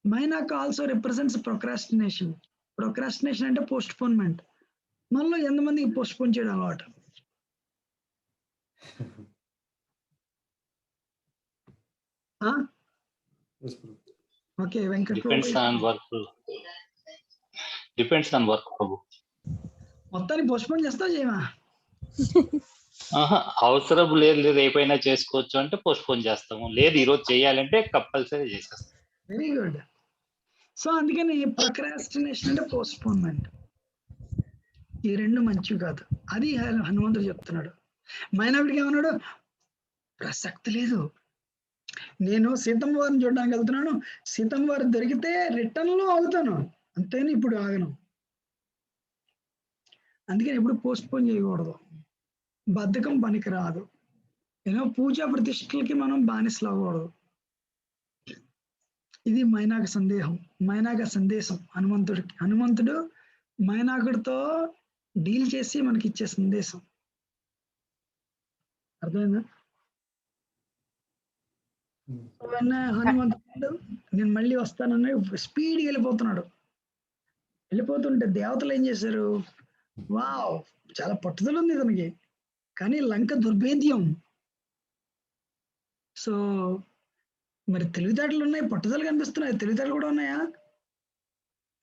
Mainak also represents procrastination. Procrastination అంటే పోస్ట్ పోన్మెంట్. మనలో ఎంతమందికి పోస్ట్ పోన్ చేయడం అలవాటు? Okay Venkat depends on work ప్రభు. మొత్తాన్ని పోస్ట్ పోన్ చేస్తా చేయమా? అవసరం లేదు, రేపైనా చేసుకోవచ్చు అంటే పోస్ట్ పోన్ చేస్తాము. లేదు ఈరోజు చేయాలంటే కంపల్సరీ చేసేస్తాం. Very good. సో అందుకని ప్రొక్రాస్టినేషన్ అంటే పోస్ట్ పోన్మెంట్. ఈ రెండు మంచివి కాదు. అది హనుమంతుడు చెప్తున్నాడు. మైనాకుడికి ఏమన్నాడు? ప్రసక్తి లేదు, నేను సీతమ్మ వారిని చూడడానికి వెళ్తున్నాను, సీతమ్మ వారు దొరికితే రిటర్న్ లో ఆగుతాను, అంతేని ఇప్పుడు ఆగను. అందుకని ఎప్పుడు పోస్ట్ పోన్ చేయకూడదు. బద్ధకం పనికి రాదు. ఏదో పూజా ప్రతిష్టలకి మనం బానిసలు అవ్వకూడదు. ఇది మైనాక సందేశం హనుమంతుడికి. హనుమంతుడు మైనాకుడితో డీల్ చేసి మనకి ఇచ్చే సందేశం. అర్థమైందా? హనుమంతుడు నేను మళ్ళీ వస్తానని స్పీడ్గా వెళ్ళిపోతుంటే దేవతలు ఏం చేశారు? వావ్, చాలా పట్టుదల ఉంది ఇతనికి, కానీ లంక దుర్భేద్యం. సో మరి తెలివితేటలు ఉన్నాయి, పట్టుదల కనిపిస్తున్నాయి, తెలివితేటలు కూడా ఉన్నాయా?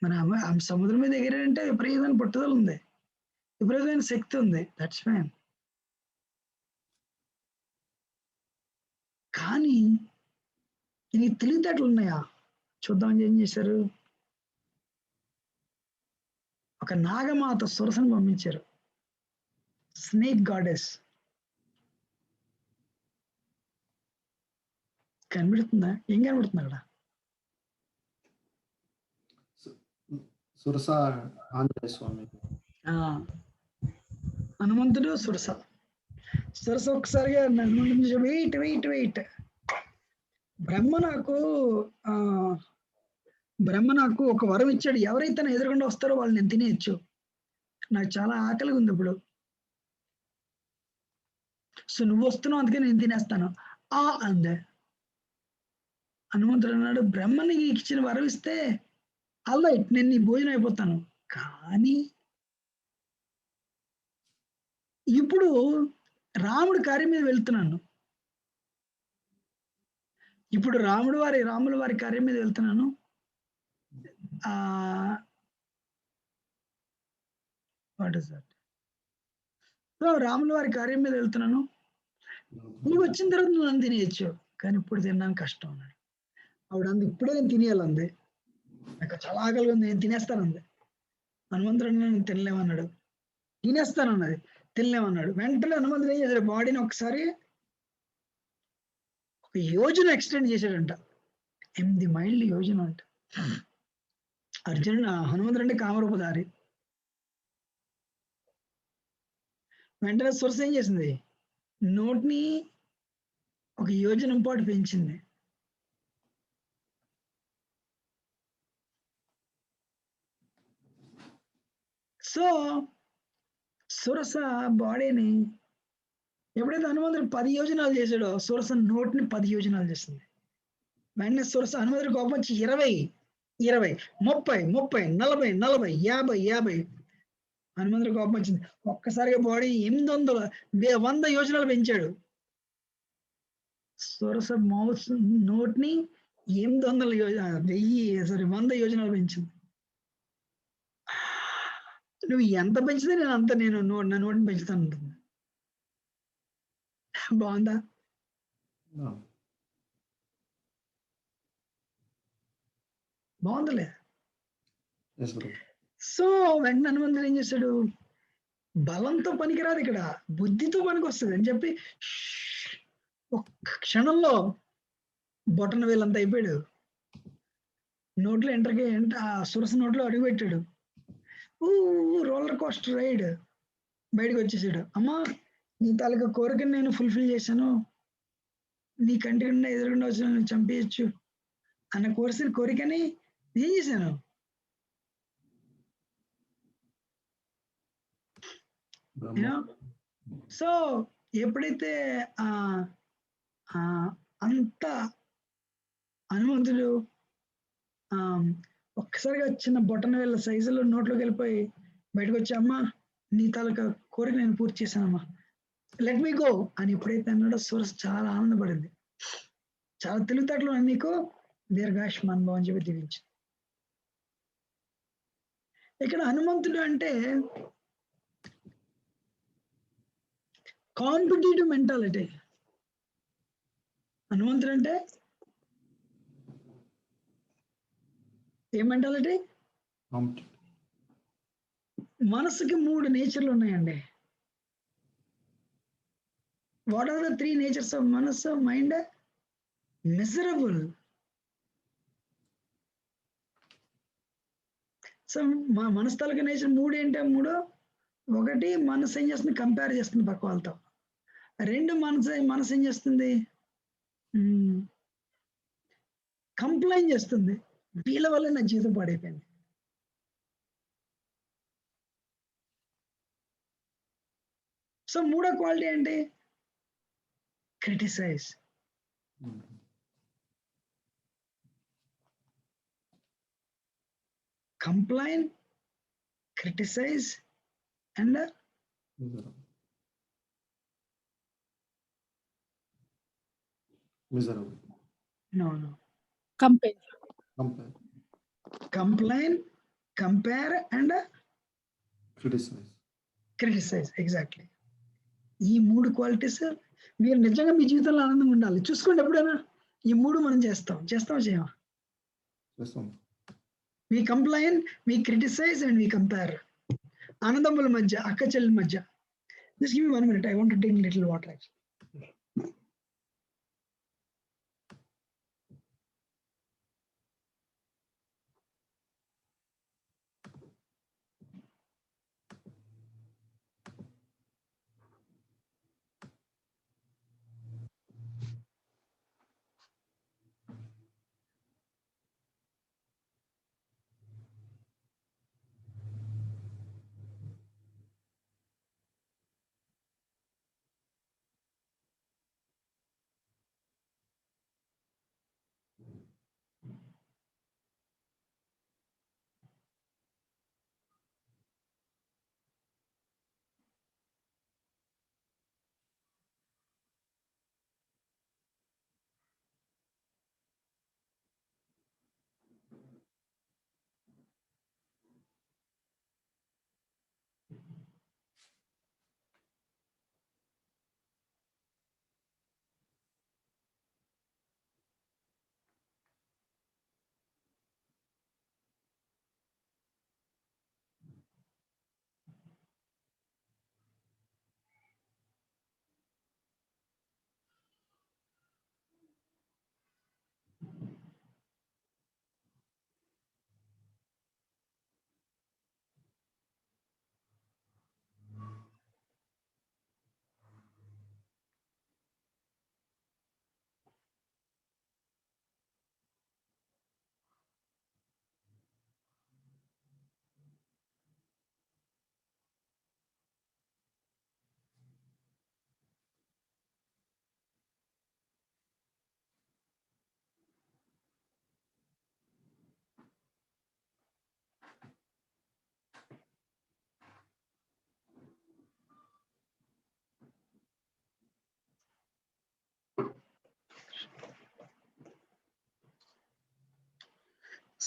మరి సముద్రం మీద ఎగిరాడంటే విపరీతమైన పట్టుదల ఉంది, విపరీతమైన శక్తి ఉంది. That's fine. కానీ దీనికి తెలివితేటలు ఉన్నాయా? చూద్దామని ఏం చేశారు? ఒక నాగమాత సురసను పంపించారు, స్నేక్ గాడెస్. కనబడుతుందా? ఏం కనబడుతుంది అక్కడ? సురస ఆంజనేయ స్వామి. హనుమంతుడు సురస. సురస ఒక్కసారిగా వెయిట్ వెయిట్ వెయిట్ బ్రహ్మ నాకు ఒక వరం ఇచ్చాడు, ఎవరైతే నా ఎదురుకుండా వస్తారో వాళ్ళు నేను తినేయచ్చు, నాకు చాలా ఆకలిగా ఉంది ఇప్పుడు, సో నువ్వు వస్తున్నావు అందుకే నేను తినేస్తాను అందే. హనుమంతుడు అన్నాడు, బ్రహ్మని ఇచ్చిన వరం ఇస్తే అలా నేను నీ భోజనం అయిపోతాను, కానీ ఇప్పుడు రాముడి కార్యం మీద వెళ్తున్నాను, రాముల వారి కార్యం మీద వెళ్తున్నాను. What is that? సో రాముల వారి కార్యం మీద వెళ్తున్నాను, నువ్వు వచ్చిన తర్వాత నువ్వు నన్ను తినేయచ్చు, కానీ ఇప్పుడు తినడానికి కష్టం అన్నాడు. ఆవిడ అంది, ఇప్పుడే నేను తినేయాలంది, నాకు చాలా ఆకలిగా ఉంది, నేను తినేస్తానంది. హనుమంతుడు నేను తినలేమన్నాడు. తినేస్తానన్నది, తినలేమన్నాడు. వెంటనే హనుమంతుడు ఏం చేశాడు? బాడీని ఒకసారి 1 యోజన ఎక్స్టెండ్ చేశాడంట. 8 మైళ్ళు యోజన అంట. హనుమంతుడు అంటే కామరూపధారి. వెంటనే సురస ఏం చేసింది? నోటిని 1 యోజనం పాటు పెంచింది. సో సురస బాడీని ఎప్పుడైతే హనుమంతుడు 10 యోజనాలు చేశాడో, సురస నోటిని 10 యోజనాలు చేసింది. వెంటనే సురస హనుమంతుడి కోపం వచ్చి 20, 30, 40, 50 హనుమంతుడి కోపం వచ్చింది. ఒక్కసారిగా బాడీ 800 100 యోజనాలు పెంచాడు. సొరస మౌస్ నోట్ని 800 100 యోజనాలు పెంచింది. నువ్వు ఎంత పెంచితే నేను అంత నా నోటిని పెంచుతాను ఉంటుంది. బాగుందా? బాగుందిలే. సో వెంటనే హనుమంతుడు ఏం చేశాడు, బలంతో పనికిరాదు ఇక్కడ, బుద్ధితో పనికి వస్తుంది అని చెప్పి ఒక్క క్షణంలో బొటన వేలంతా అయిపోయాడు. నోట్లో ఆ సురస నోట్లో అడుగు పెట్టాడు. రోలర్ కోస్టర్ రైడ్ బయటకు వచ్చేసాడు. అమ్మా, నీ తాలూకా కోరికను నేను ఫుల్ఫిల్ చేశాను, నీ కంటికుండా ఎదురుగుండా వచ్చిన నేను చంపేయచ్చు అన్న కోరికని ఏం చేశాను. సో ఎప్పుడైతే అంత హనుమంతుడు ఒక్కసారిగా చిన్న బొటన వేళ్ళ సైజులో నోట్లోకి వెళ్ళిపోయి బయటకు వచ్చి, అమ్మా నీ తాలూకా కోరిక నేను పూర్తి చేశానమ్మా, లెట్ మీ గో అని ఎప్పుడైతే అన్నాడో సురస్ చాలా ఆనందపడింది. చాలా తెలివితేటలు నీకు దీర్ఘాయుష్మాన్ భవ అని చెప్పి దీవించింది. ఇక్కడ హనుమంతుడు అంటే కాంపిటేటివ్ మెంటాలిటీ. హనుమంతుడు అంటే ఏ మెంటాలిటీ? మనసుకి 3 నేచర్లు ఉన్నాయండి. What are the 3 natures of మనసు, మైండ్? మిజరబుల్. సో మా మనసు తాలూకా నేచర్ 3 ఏంటో 3. 1 మనసు ఏం చేస్తుంది, కంపేర్ చేస్తుంది పక్క వాళ్ళతో. 2 మనసు ఏం చేస్తుంది, కంప్లైంట్ చేస్తుంది, వీళ్ళ వల్ల నా జీవితం పాడైపోయింది. సో 3వ క్వాలిటీ ఏంటి? Criticise. Complain, criticise and no complain, compare and criticize. Exactly. ఈ 3 క్వాలిటీస్ మీరు నిజంగా మీ జీవితంలో ఆనందంగా ఉండాలి. చూసుకోండి, ఎప్పుడైనా ఈ 3 మనం చేస్తామా చేయమా? we complain, we criticize and we compare. ఆనందముల మధ్య, అక్క చెల్లెల మధ్య. Just give me 1 minute, I want to drink little water actually.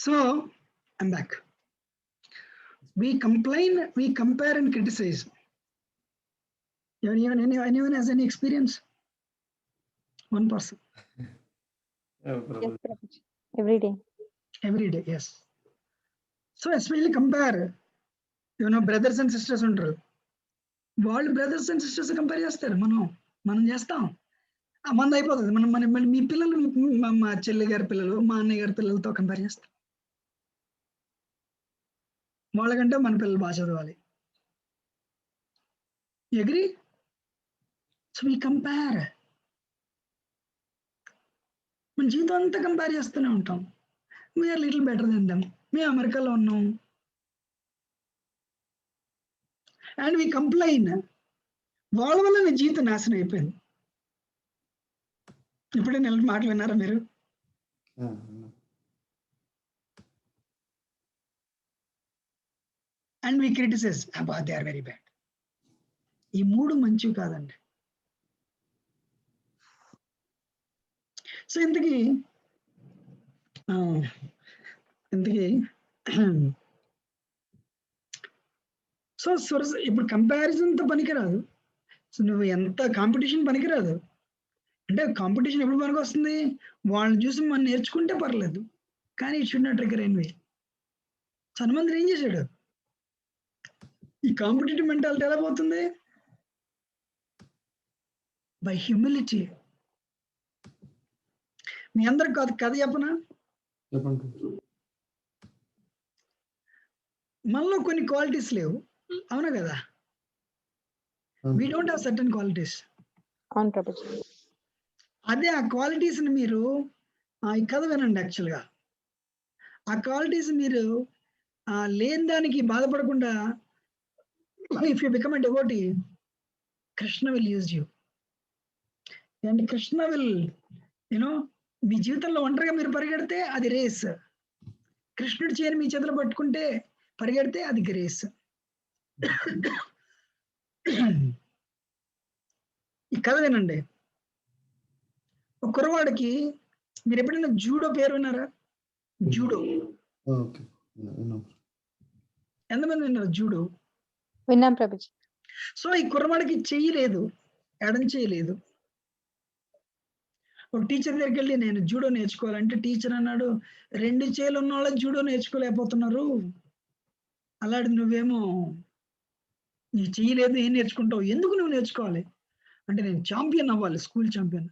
So I'm back. We complain, we compare and criticize. Anyone has any experience? One person. Yes, Prabhuji. Every day. Every day, yes. So especially compare, brothers and sisters ఉంటారు. వాళ్ళు brothers and sisters compare చేస్తారు, మనం చేస్తాం. మంది అయిపోతుంది. మనం మీ పిల్లలు మా చెల్లి గారి పిల్లలు, మా అన్నయ్య గారి పిల్లలతో కంపేర్ చేస్తాం. వాళ్ళకంటే మన పిల్లలు బాగా చదవాలి. అగ్రీ? So we compare. మన జీవితం అంతా కంపేర్ చేస్తూనే ఉంటాం. We are little better than them. మేము అమెరికాలో ఉన్నాం అండ్ వీ కంప్లైన్. వాళ్ళ వల్ల నా జీవితం నాశనం అయిపోయింది. ఎప్పుడైనా ఇలాంటి మాటలు విన్నారా మీరు? అండ్ వీ క్రిటిసైజ్, అబ్బా దే ఆర్ వెరీ బ్యాడ్. ఈ 3 మంచివి కాదండి. సో ఇంతకీ సో ఇప్పుడు కంపారిజన్తో పనికిరాదు. సో నువ్వు ఎంత కాంపిటీషన్ పనికిరాదు. అంటే కాంపిటీషన్ ఎప్పుడు పనికి వస్తుంది? వాళ్ళని చూసి మనం నేర్చుకుంటే పర్లేదు, కానీ it should not trigger anyway. హనుమంతుడు ఏం చేశాడు? ఈ కాంపిటేటివ్ మెంటాలిటీ ఎలా పోతుంది? By humility. మీ అందరికి కథ చెప్పనా? మనలో కొన్ని క్వాలిటీస్ లేవు, అవునా కదా? We don't have certain qualities. అవును ప్రభుజీ. అదే ఆ క్వాలిటీస్ ని మీరు ఈ కథ వినండి. యాక్చువల్గా ఆ క్వాలిటీస్ మీరు లేని దానికి బాధపడకుండా, if you become a devotee, Krishna will use you. And Krishna will మీ జీవితంలో ఒంటరిగా మీరు పరిగెడితే అది రేస్. కృష్ణుడి చేయని మీ చేతిలో పట్టుకుంటే పరిగెడితే అది గ్రేస్. ఈ కథ వినండి. ఒక కుర్రవాడికి, మీరు ఎప్పుడైనా జూడో పేరు విన్నారా? జూడో ఎంతమంది విన్నారు? జూడో విన్నాం ప్రభుజీ. సో ఈ కుర్రవాడికి చెయ్యి లేదు, ఎడం చెయ్యి లేదు. ఒక టీచర్ దగ్గరికి వెళ్ళి నేను జూడో నేర్చుకోవాలంటే టీచర్ అన్నాడు, 2 చేతులు ఉన్న వాళ్ళు జూడో నేర్చుకోలేకపోతున్నారు, అలాంటి నువ్వేమో నీ చెయ్యి లేదు, ఏం నేర్చుకుంటావు, ఎందుకు నువ్వు నేర్చుకోవాలి అంటే నేను ఛాంపియన్ అవ్వాలి, స్కూల్ ఛాంపియన్.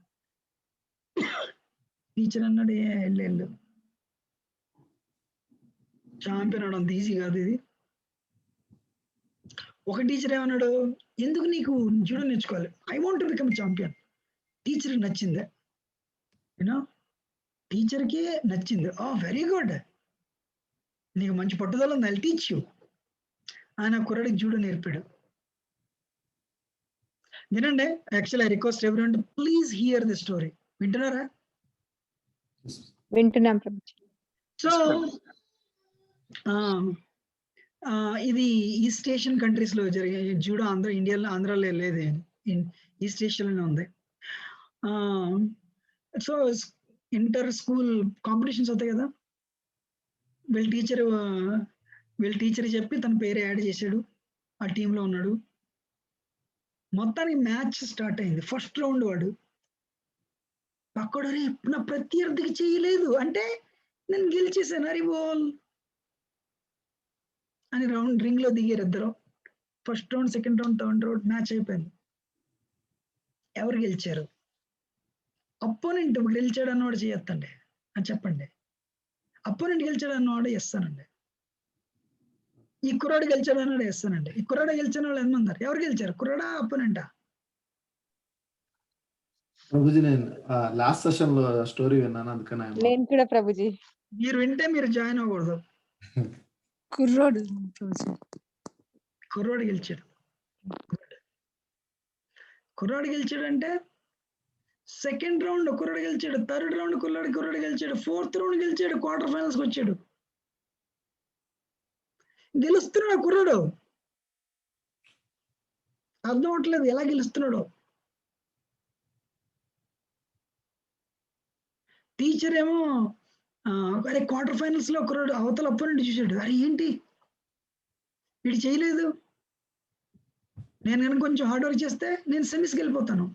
టీచర్ అన్నాడు, వెళ్ళు, ఛాంపియన్ అవడం అంత ఈజీ కాదు ఇది. ఒక టీచర్ ఏమన్నాడు, ఎందుకు నీకు జూడో నేర్చుకోవాలి? I want to become champion. టీచర్కి నచ్చిందే, టీచర్కి నచ్చింది. వెరీ గుడ్, నీకు మంచి పట్టుదల ఉంది, ఐ విల్ టీచ్ యూ. ఆయన కుర్రాడికి జూడో నేర్పాడు. వినండి. Actual I request everyone to please here the story. వింటున్నారా? వింటున్నాం ప్రభుజీ. సో ఇది ఈస్ట్ ఏషియన్ కంట్రీస్ లో జరిగే జూడో. ఇండియాలో, ఆంధ్రాలో లేదు, ఈస్ట్ ఏషియాలోనే ఉంది. సో ఇంటర్ స్కూల్ కాంపిటీషన్స్ అవుతాయి కదా, వీళ్ళ టీచర్ చెప్పి తన పేరు యాడ్ చేశాడు, ఆ టీంలో ఉన్నాడు. మొత్తానికి మ్యాచ్ స్టార్ట్ అయింది. ఫస్ట్ రౌండ్ వాడు పక్కడరే నా ప్రత్యర్థికి చేయలేదు అంటే నేను గెలిచేసాను, అరి బోల్ అని రింగ్ లో దిగారు ఇద్దరు. First round, second round, third round match అయిపోయింది. ఎవరు గెలిచారు? అపోనెంట్ గెలిచాడు అన్నవాడు చేయొద్దండి అని చెప్పండి. అపోనెంట్ గెలిచాడు అన్నవాడు చేస్తానండి. ఈ కుర్రాడు గెలిచాడు అన్నాడు వేస్తానండి. ఈ కుర్రాడు గెలిచిన వాళ్ళు ఎంతమంది? ఎవరు గెలిచారు? కుర్రాడా, అపోనెంటా? ప్రభుజీ నేను లాస్ట్ సెషన్ లో స్టోరీ విన్నాను, అందుకనే. నేను కూడా ప్రభుజీ. మీరు వింటే మీరు జాయిన్ అవ్వకూడదు. కుర్రాడు గెలిచాడు. కుర్రాడు గెలిచాడు అంటే సెకండ్ రౌండ్ కుర్రాడు గెలిచాడు, థర్డ్ రౌండ్ కుర్రాడు గెలిచాడు, ఫోర్త్ రౌండ్ గెలిచాడు, క్వార్టర్ ఫైనల్స్ కి వచ్చాడు. గెలుస్తున్నాడు కుర్రాడు. అర్థం అవట్లేదు ఎలా గెలుస్తున్నాడు. టీచర్ ఏమో అరే క్వార్టర్ ఫైనల్స్ లో ఒకరోజు అవతల అపోనెంట్ చూసాడు, అరే ఏంటి వీడు చేయలేదు, నేను కనుక కొంచెం హార్డ్ వర్క్ చేస్తే నేను సెమీస్కి వెళ్ళిపోతాను.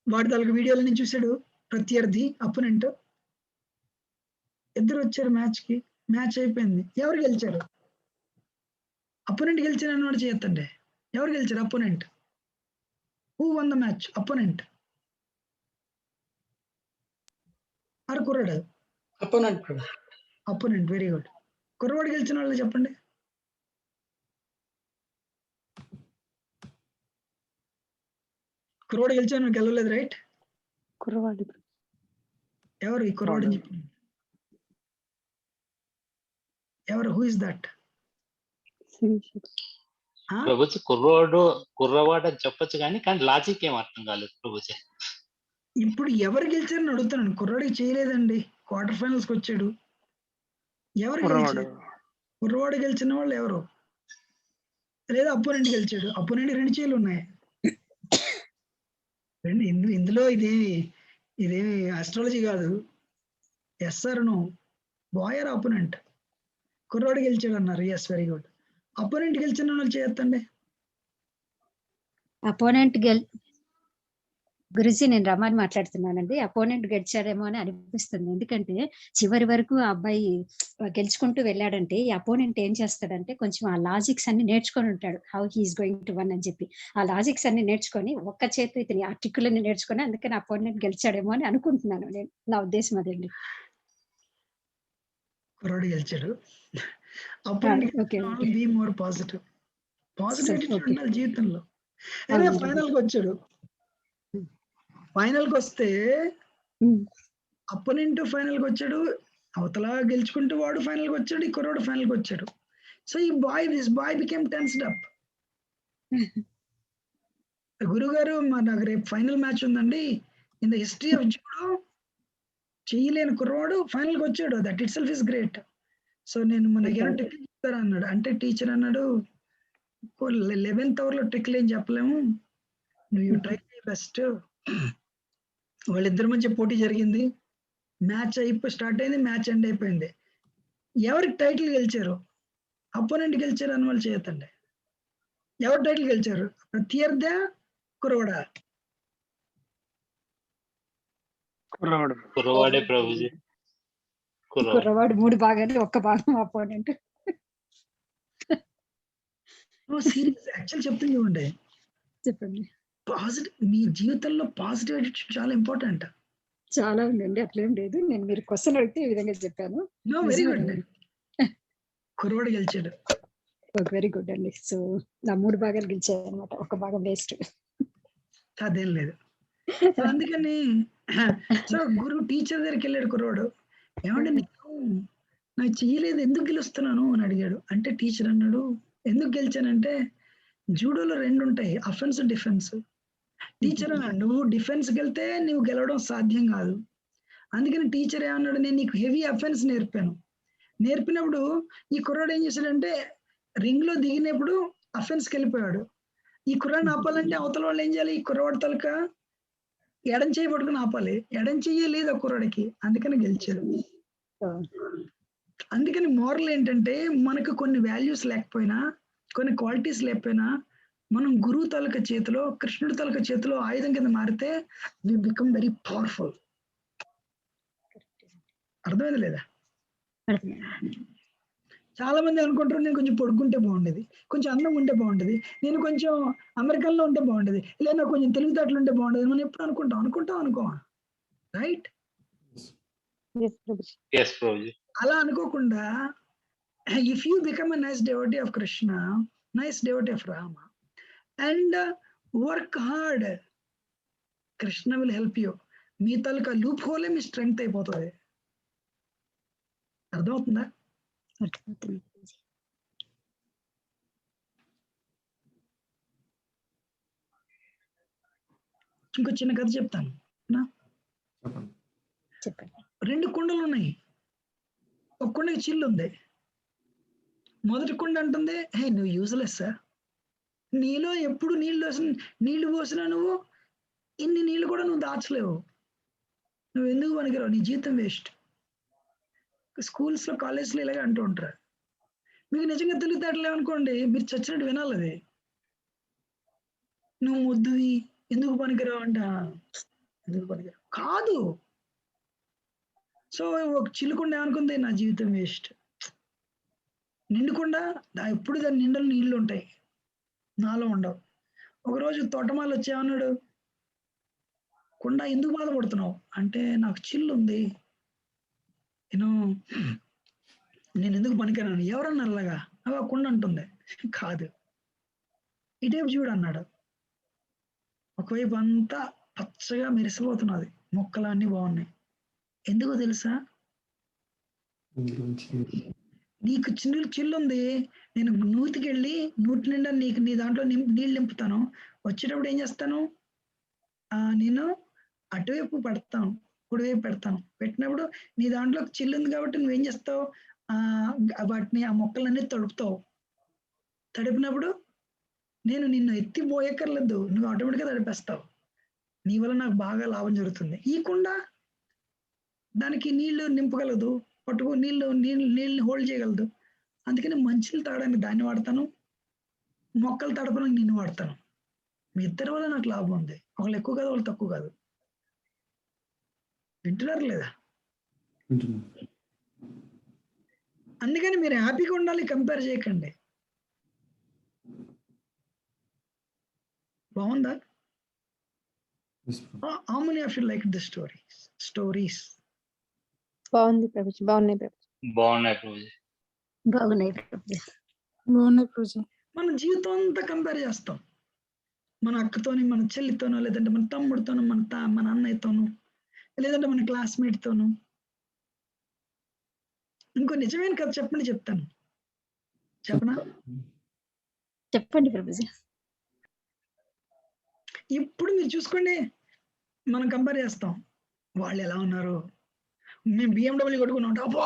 వాడి తాలూకు వీడియోలని చూశాడు ప్రత్యర్థి అపోనెంట్, ఇద్దరు వచ్చారు మ్యాచ్కి, మ్యాచ్ అయిపోయింది. ఎవరు గెలిచారు? అపోనెంట్ గెలిచారు అన్నవాడు చేయొద్దండి. ఎవరు గెలిచారు? Opponent. Who won the match? Opponent or కుర్రాడు? Opponent Prabhu. Opponent. Very good. కుర్రవాడు గెలిచిన వాళ్ళు చెప్పండి. కుర్రవాడు గెలిచాను, గెలవలేదు, రైట్? కుర్రవాడు ఎవరు ఈ కుర్రవాడు అని చెప్పండి. ఎవరు? Who is that? ప్రభుజీ కుర్రవాడు అని చెప్పొచ్చు కానీ లాజిక్ ఏం అర్థం కాలేదు ప్రభుజీ. ఇప్పుడు ఎవరు గెలిచారని అడుగుతున్నాను. కుర్రాడికి చేయలేదండి, క్వార్టర్ ఫైనల్స్ కి వచ్చాడు. ఎవరు గెలిచారు? కుర్రవాడు గెలిచిన వాళ్ళు ఎవరు? లేదా అపోనెంట్ గెలిచాడు? అపోనెంట్ 2 చేతులు ఉన్నాయి. ఇందులో ఇదేమి ఆస్ట్రాలజీ కాదు. Yes or no? Boy or opponent? కుర్రాడు గెలిచాడు అన్నారు. Yes, very good. అపోనెంట్ గెలిచిన వాళ్ళు చేయొద్దండి. అపోనెంట్ గురుజీ, నేను రమాని మాట్లాడుతున్నానండి. అపోనెంట్ గెలిచాడేమో అని అనిపిస్తుంది. ఎందుకంటే చివరి వరకు ఆ అబ్బాయి గెలుచుకుంటూ వెళ్ళాడంటే ఈ అపోనెంట్ ఏం చేస్తాడంటే కొంచెం ఆ లాజిక్స్ అన్ని నేర్చుకొని ఉంటాడు, how he's going to won అని చెప్పి. ఆ లాజిక్స్ అన్ని నేర్చుకొని ఒక్క చేతి ఇతని ఆ ట్రిక్కులన్నీ నేర్చుకొని అందుకని అపోనెంట్ గెలిచాడేమో అని అనుకుంటున్నాను నేను. నా ఉద్దేశం అదండి. కుర్రాడు గెలిచాడు. Opponent okay, be more positive. Positive okay. ఉండాలి జీవితంలో. అయినా ఫైనల్ కి వచ్చాడు. ఫైనల్ కి వస్తే అపోనెంట్ ఫైనల్ కి వచ్చాడు, అవతల గెలుచుకుంటూ వాడు ఫైనల్ కి వచ్చాడు, ఈ కుర్రాడు ఫైనల్ కి వచ్చాడు. So this boy became tensed up. గురువు గారు, నాకు రేపు ఫైనల్ మ్యాచ్ ఉందండి, in the history of judo చేయలేని కుర్రవాడు ఫైనల్ కి వచ్చాడు. That it self is great. So నేను మన దగ్గర ట్రిక్ చెప్తారా అన్నాడు. అంటే టీచర్ అన్నాడు, 11th అవర్ లో ట్రిక్లు ఏం చెప్పలేము, నువ్వు ట్రై చేయి బెస్ట్. వాళ్ళిద్దరి మధ్య పోటీ జరిగింది. మ్యాచ్ స్టార్ట్ అయింది, మ్యాచ్ ఎండ్ అయిపోయింది. ఎవరికి టైటిల్ గెలిచారు? అపోనెంట్ గెలిచారు అని వాళ్ళు చేయొద్దండి. ఎవరు టైటిల్ గెలిచారు? ప్రత్యర్థ, కుర్రవాడా? కుర్రవాడే ప్రభుజీ. కుర్రవాడు 3 భాగాలు, ఒక్క భాగం అపోనెంట్. సీరియస్ యాక్చువల్ చెప్తుంది చూడండి. చెప్పండి. పాజిటివ్, మీ జీవితంలో పాజిటివ్ యాటిట్యూడ్ చాలా ఇంపార్టెంట్. చాలా ఉందండి, అట్లేం లేదు. నేను మీరు క్వశ్చన్ అడిగితే ఈ విధంగా చెప్పాను. Very good. కుర్రవాడు గెలిచాడు. వెరీ గుడ్ అండి. సో నా 3 భాగాలు గెలిచాయి అనమాట, ఒక భాగం వేస్ట్. అదేం లేదు. సో అందుకని సో గురువు టీచర్ దగ్గరికి వెళ్ళాడు కుర్రవాడు. ఏమంటే నాకు చేయలేదు, ఎందుకు గెలుస్తున్నాను అని అడిగాడు. అంటే టీచర్ అన్నాడు, ఎందుకు గెలిచానంటే జూడోలో 2 ఉంటాయి, అఫెన్స్, డిఫెన్స్. టీచర్ అన్నాడు, నువ్వు డిఫెన్స్ వెళ్తే నువ్వు గెలవడం సాధ్యం కాదు. అందుకని టీచర్ ఏమన్నాడు, నేను నీకు హెవీ అఫెన్స్ నేర్పాను. నేర్పినప్పుడు ఈ కుర్రాడు ఏం చేశాడంటే రింగ్ లో దిగినప్పుడు అఫెన్స్కి వెళ్ళిపోయాడు. ఈ కుర్రాడిని ఆపాలంటే అవతల వాళ్ళు ఏం చేయాలి? ఈ కుర్రవాడు తలక ఎడం చేయి పట్టుకుని ఆపాలి. ఎడం చెయ్యే లేదు ఆ కుర్రాడికి, అందుకని గెలిచాడు. అందుకని మోరల్ ఏంటంటే మనకు కొన్ని వాల్యూస్ లేకపోయినా, కొన్ని క్వాలిటీస్ లేకపోయినా, మనం గురువు తాలూకా చేతిలో, కృష్ణుడి తాలూకా చేతిలో ఆయుధం కింద మారితే వి బికమ్ వెరీ పవర్ఫుల్. అర్థమైంది లేదా? చాలా మంది అనుకుంటారు నేను కొంచెం పొడుగుంటే బాగుండేది, కొంచెం అందం ఉంటే బాగుండేది, నేను కొంచెం అమెరికన్లో ఉంటే బాగుండేది, లేదా కొంచెం తెలివితేటలు ఉంటే బాగుండేది. మనం ఎప్పుడు అనుకో రైట్? అలా అనుకోకుండా if you become a nice devotee of Krishna, nice devotee of Rama and work hard, Krishna will help you. మీ తాలూకా లూప్ హోలే మీ స్ట్రెంగ్త్ అయిపోతుంది. అర్థమవుతుందా? ఇంకో చిన్న కథ చెప్తాను. చెప్పండి. 2 కుండలు ఉన్నాయి. ఒక కుండకి చిల్లు ఉంది. మొదటి కుండ అంటుంది, హే నువ్వు యూజ్లెస్, నీలో ఎప్పుడు నీళ్లు పోసినా నువ్వు ఇన్ని నీళ్లు కూడా నువ్వు దాచలేవు. నువ్వు ఎందుకు పనికిరావు, నీ జీవితం వేస్ట్. స్కూల్స్లో కాలేజ్లో ఇలాగే అంటూ ఉంటారు. మీకు నిజంగా తెలివితేటలు అనుకోండి, మీరు చచ్చినట్టు వినాలి అది. నువ్వు ముద్దువి ఎందుకు పనికిరావు అంట, ఎందుకు పనికిరావు కాదు. సో ఒక చిలుకుండా ఏమనుకుంది, నా జీవితం వేస్ట్. నిండుకుండా ఎప్పుడు దాని నిండలు నీళ్లు ఉంటాయి, నాలో ఉండవు. ఒకరోజు తోటమాలు వచ్చేమన్నాడు, కుండ ఎందుకు బాధపడుతున్నావు అంటే, నాకు చిల్లు ఉంది, నేను ఎందుకు పనికిరాను. ఎవరన్నారు అలాగా? అవి ఆ కుండ అంటుంది. కాదు, ఇటేపు చూడు అన్నాడు. ఒకవైపు అంతా పచ్చగా మెరిసిపోతున్నది, మొక్కలు అన్ని బాగున్నాయి. ఎందుకో తెలుసా, నీకు చిల్లు ఉంది, నేను నూతికెళ్ళి నూటి నిండా నీ దాంట్లో నీళ్ళు నింపుతాను. వచ్చేటప్పుడు ఏం చేస్తాను, నేను అటువైపు పెడతాను, కుడివైపు పెడతాను. పెట్టినప్పుడు నీ దాంట్లో చిల్లు ఉంది కాబట్టి నువ్వేం చేస్తావు, వాటిని ఆ మొక్కలన్నీ తడుపుతావు. తడిపినప్పుడు నేను నిన్ను ఎత్తిపోయక్కర్లేదు, నువ్వు ఆటోమేటిక్గా తడిపేస్తావు. నీ వల్ల నాకు బాగా లాభం జరుగుతుంది. ఈ కుండ దానికి నీళ్లు నింపగలదు, నీళ్ళని హోల్డ్ చేయగలదు. అందుకని మంచిలు తాగడానికి దాన్ని వాడతాను, మొక్కలు తడపడానికి నిన్ను వాడతాను. మీ ఇద్దరి వల్ల నాకు లాభం ఉంది. ఒకళ్ళు ఎక్కువ కాదు, వాళ్ళు తక్కువ కాదు. వింటున్నారు లేదా? అందుకని మీరు హ్యాపీగా ఉండాలి, కంపేర్ చేయకండి. బాగుందా? How many of you like the stories? బాగుంది ప్రభుజీ, బాగున్నాయి ప్రభుజీ. బాగున్నాయి ప్రభుజీ. బాగున్నాయి ప్రభుజీ. బాగున్నాయి ప్రభుజీ. మన జీవితం అంతా కంపేర్ చేస్తాం, మన అక్కతోని, మన చెల్లితోనో, లేదంటే మన తమ్ముడితోనో, మన అన్నయ్యతోనో, లేదంటే మన క్లాస్మేట్ తోనో. ఇంకో నిజమైన కథ చెప్పండి, చెప్తాను. చెప్పనా? చెప్పండి ప్రభుజీ. ఇప్పుడు మీరు చూసుకోండి, మనం కంపేర్ చేస్తాం, వాళ్ళు ఎలా ఉన్నారు, మేము BMW కొట్టుకున్నాం, అబ్బా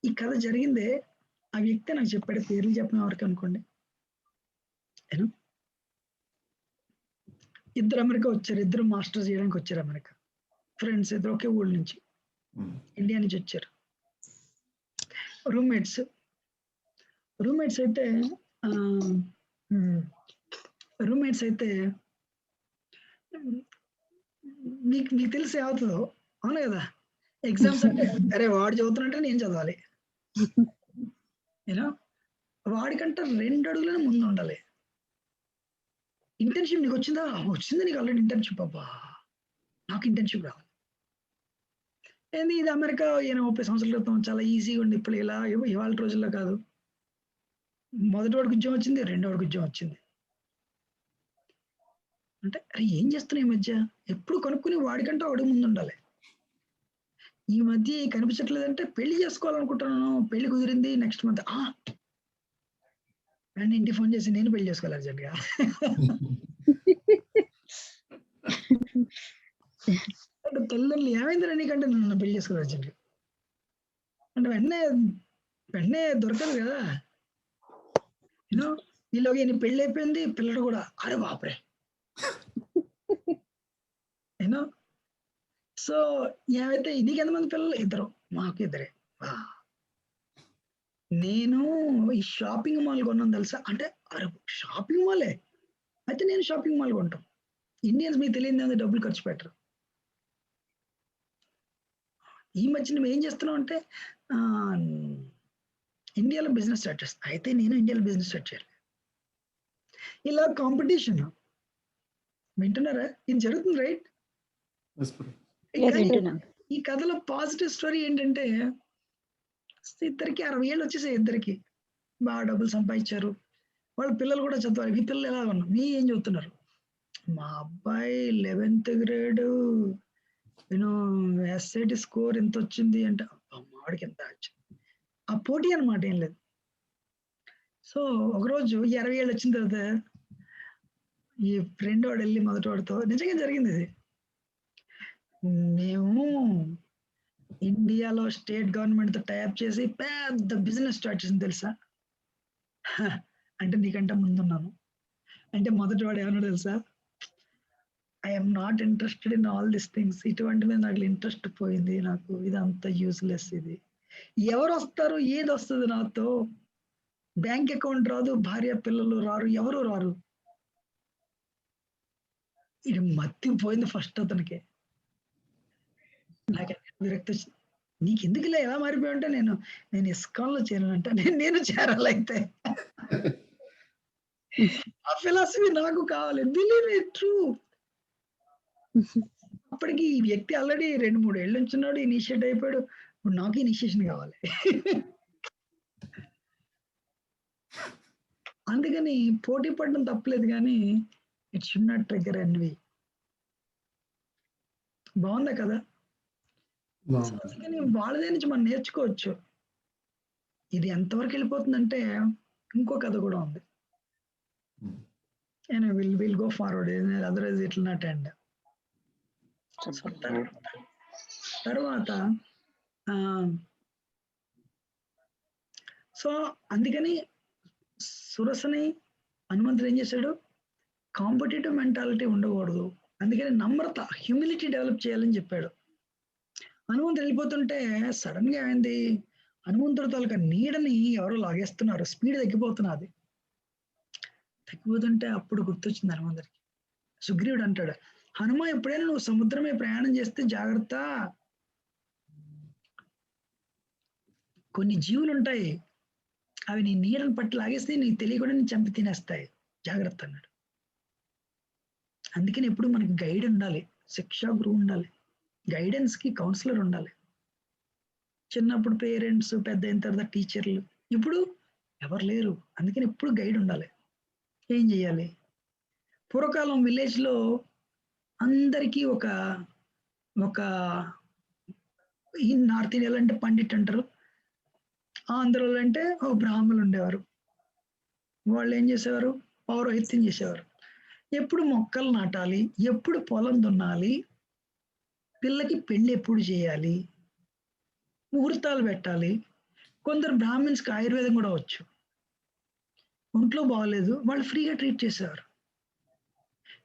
ఈ కథ జరిగిందే ఆ వ్యక్తి నాకు చెప్పాడు. పేర్లు చెప్పిన వరకు అనుకోండి. ఇద్దరు అమెరికా వచ్చారు, ఇద్దరు మాస్టర్స్ చేయడానికి వచ్చారు అమెరికా. ఫ్రెండ్స్, ఇద్దరు ఒకే ఊళ్ళ నుంచి, ఇండియా నుంచి వచ్చారు. రూమ్మేట్స్ అయితే మీకు తెలిసి అవుతుందో, అవును కదా? ఎగ్జామ్స్ అంటే అరే వాడు చదువుతున్నట్టే నేను చదవాలి, వాడికంటే 2 అడుగుల ముందు ఉండాలి. ఇంటర్న్షిప్ నీకు వచ్చిందా? వచ్చింది నీకు ఆల్రెడీ ఇంటర్న్షిప్. అబ్బా నాకు ఇంటర్న్షిప్ రావాలి. ఏంది ఇది అమెరికా 30 సంవత్సరాల క్రితం చాలా ఈజీగా ఉంది. ఇప్పుడు ఇలా ఇవాళ రోజుల్లో కాదు. మొదటి వాడికి ఉద్యోగం వచ్చింది, రెండో వాడికి ఉద్యోగం వచ్చింది. అంటే అరే ఏం చేస్తున్నావు ఈ మధ్య? ఎప్పుడు కనుక్కుని వాడికంటే అడుగు ముందు ఉండాలి. ఈ మధ్య కనిపించట్లేదంటే పెళ్లి చేసుకోవాలనుకుంటున్నాను, పెళ్లి కుదిరింది నెక్స్ట్ మంత్. అండ్ ఇంటికి ఫోన్ చేసి నేను పెళ్లి చేసుకోవాలి అర్జెంట్గా. అంటే తల్లిదండ్రులు ఏమైందిరా నీకంటే నన్ను పెళ్లి చేసుకోవాలి అర్జెంట్గా అంటే వెంటనే దొరకదు కదా. ఈలోగా ఈయన పెళ్లి అయిపోయింది, పిల్లడు కూడా. అరే బాపరే. సో ఏమైతే నీకు ఎంతమంది పిల్లలు? 2. మాకు 2. నేను ఈ షాపింగ్ మాల్ కొన్నాను తెలుసా అంటే, అరే షాపింగ్ మాలే అయితే నేను షాపింగ్ మాల్ కొంటాం. ఇండియన్స్ మీకు తెలియదు, డబ్బులు ఖర్చు పెట్టరు. ఈ మధ్య నువ్వు ఏం చేస్తున్నావు అంటే, ఇండియాలో బిజినెస్ స్టార్ట్ చేస్తా, అయితే నేను ఇండియాలో బిజినెస్ స్టార్ట్ చేయాలి. ఇలా కాంపిటీషన్. వింటున్నారా? ఇది జరుగుతుంది, రైట్? ఈ కథలో పాజిటివ్ స్టోరీ ఏంటంటే, ఇద్దరికి 60 ఏళ్ళు వచ్చేసాయి. ఇద్దరికి బాగా డబ్బులు సంపాదించారు. వాళ్ళ పిల్లలు కూడా చదవాలి. మీ పిల్లలు ఎలా ఉన్నారు? మీ ఏం చదువుతున్నారు? మా అబ్బాయి 11th గ్రేడ్, ఎస్ఐటి స్కోర్ ఎంత వచ్చింది అంటే, మావాడికి ఎంత వచ్చింది. ఆ పోటీ అనమాట, ఏం లేదు. సో ఒకరోజు 20 ఏళ్ళు వచ్చిన తర్వాత ఈ ఫ్రెండ్ వాడు వెళ్ళి మొదటి వాడితో, నిజంగా జరిగింది ఇది, మేము ఇండియాలో స్టేట్ గవర్నమెంట్ తో టైప్ చేసి పెద్ద బిజినెస్ స్టార్ట్ చేసింది తెలుసా అంటే నీకంటే ముందున్నాను. అంటే మొదటి వాడు ఏమన్నా తెలుసా, I'm not interested in all this things. ఇటువంటి మీద నాకు ఇంట్రెస్ట్ పోయింది, నాకు ఇదంతా యూస్లెస్. ఇది ఎవరు వస్తారు, ఏది వస్తుంది నాతో? బ్యాంక్ అకౌంట్ రాదు, భార్య పిల్లలు రారు, ఎవరు రారు. ఇది మత్తి పోయింది ఫస్ట్ అతనికి. నాకు విరక్తి వచ్చింది. నీకు ఎందుకు ఇలా ఎలా మారిపోయి ఉంటే నేను ఇస్కాన్ లో చేరానంట. నేను చేరాలైతే ఆ ఫిలాసఫీ నాకు కావాలి. Believe it true. అప్పటికి ఈ వ్యక్తి ఆల్రెడీ 2-3 ఏళ్ళు నుంచున్నాడు, ఇనిషియేట్ అయిపోయాడు. ఇప్పుడు నాకు ఇనిషియేషన్ కావాలి. అందుకని పోటీ పడడం తప్పలేదు, కానీ it should not trigger envy. బాగుందా కదా? అందుకని వాళ్ళదే నుంచి మనం నేర్చుకోవచ్చు. ఇది ఎంతవరకు వెళ్ళిపోతుందంటే ఇంకో కథ కూడా ఉంది. Will go forward, otherwise it will not end. తర్వాత సో అందుకని సురసని హనుమంతుడు ఏం చేశాడు, కాంపిటేటివ్ మెంటాలిటీ ఉండకూడదు. అందుకని నమ్రత, హ్యూమిలిటీ డెవలప్ చేయాలని చెప్పాడు. హనుమంతుడు వెళ్ళిపోతుంటే సడన్ గా ఏమైంది, హనుమంతుడు తాలూకా నీడని ఎవరో లాగేస్తున్నారు, స్పీడ్ తగ్గిపోతున్నది. తగ్గిపోతుంటే అప్పుడు గుర్తొచ్చింది హనుమంతుడికి. సుగ్రీవుడు అంటాడు, హనుమ ఎప్పుడైనా నువ్వు సముద్రమే ప్రయాణం చేస్తే జాగ్రత్త, కొన్ని జీవులు ఉంటాయి, అవి నీ నీడను పట్టి లాగేస్తే నీకు తెలియకుండా నీ చంపి తినేస్తాయి, జాగ్రత్త అన్నాడు. అందుకని ఎప్పుడు మనకి గైడ్ ఉండాలి, శిక్షా గురువు ఉండాలి, గైడెన్స్ కి కౌన్సిలర్ ఉండాలి. చిన్నప్పుడు పేరెంట్స్, పెద్ద అయిన తర్వాత టీచర్లు, ఇప్పుడు ఎవరు లేరు. అందుకని ఎప్పుడు గైడ్ ఉండాలి. ఏం చేయాలి? పూర్వకాలం విలేజ్ లో అందరికీ ఒక ఈ నార్త్ ఇండియాలో అంటే పండిట్ అంటారు, ఆంధ్రలో అంటే బ్రాహ్మణులు ఉండేవారు. వాళ్ళు ఏం చేసేవారు, పౌరోహిత్యం చేసేవారు. ఎప్పుడు మొక్కలు నాటాలి, ఎప్పుడు పొలం దున్నాలి, పిల్లకి పెళ్లి ఎప్పుడు చేయాలి, ముహూర్తాలు పెట్టాలి. కొందరు బ్రాహ్మిన్స్కి ఆయుర్వేదం కూడా వచ్చు. ఒంట్లో బాగలేదు, వాళ్ళు ఫ్రీగా ట్రీట్ చేసేవారు.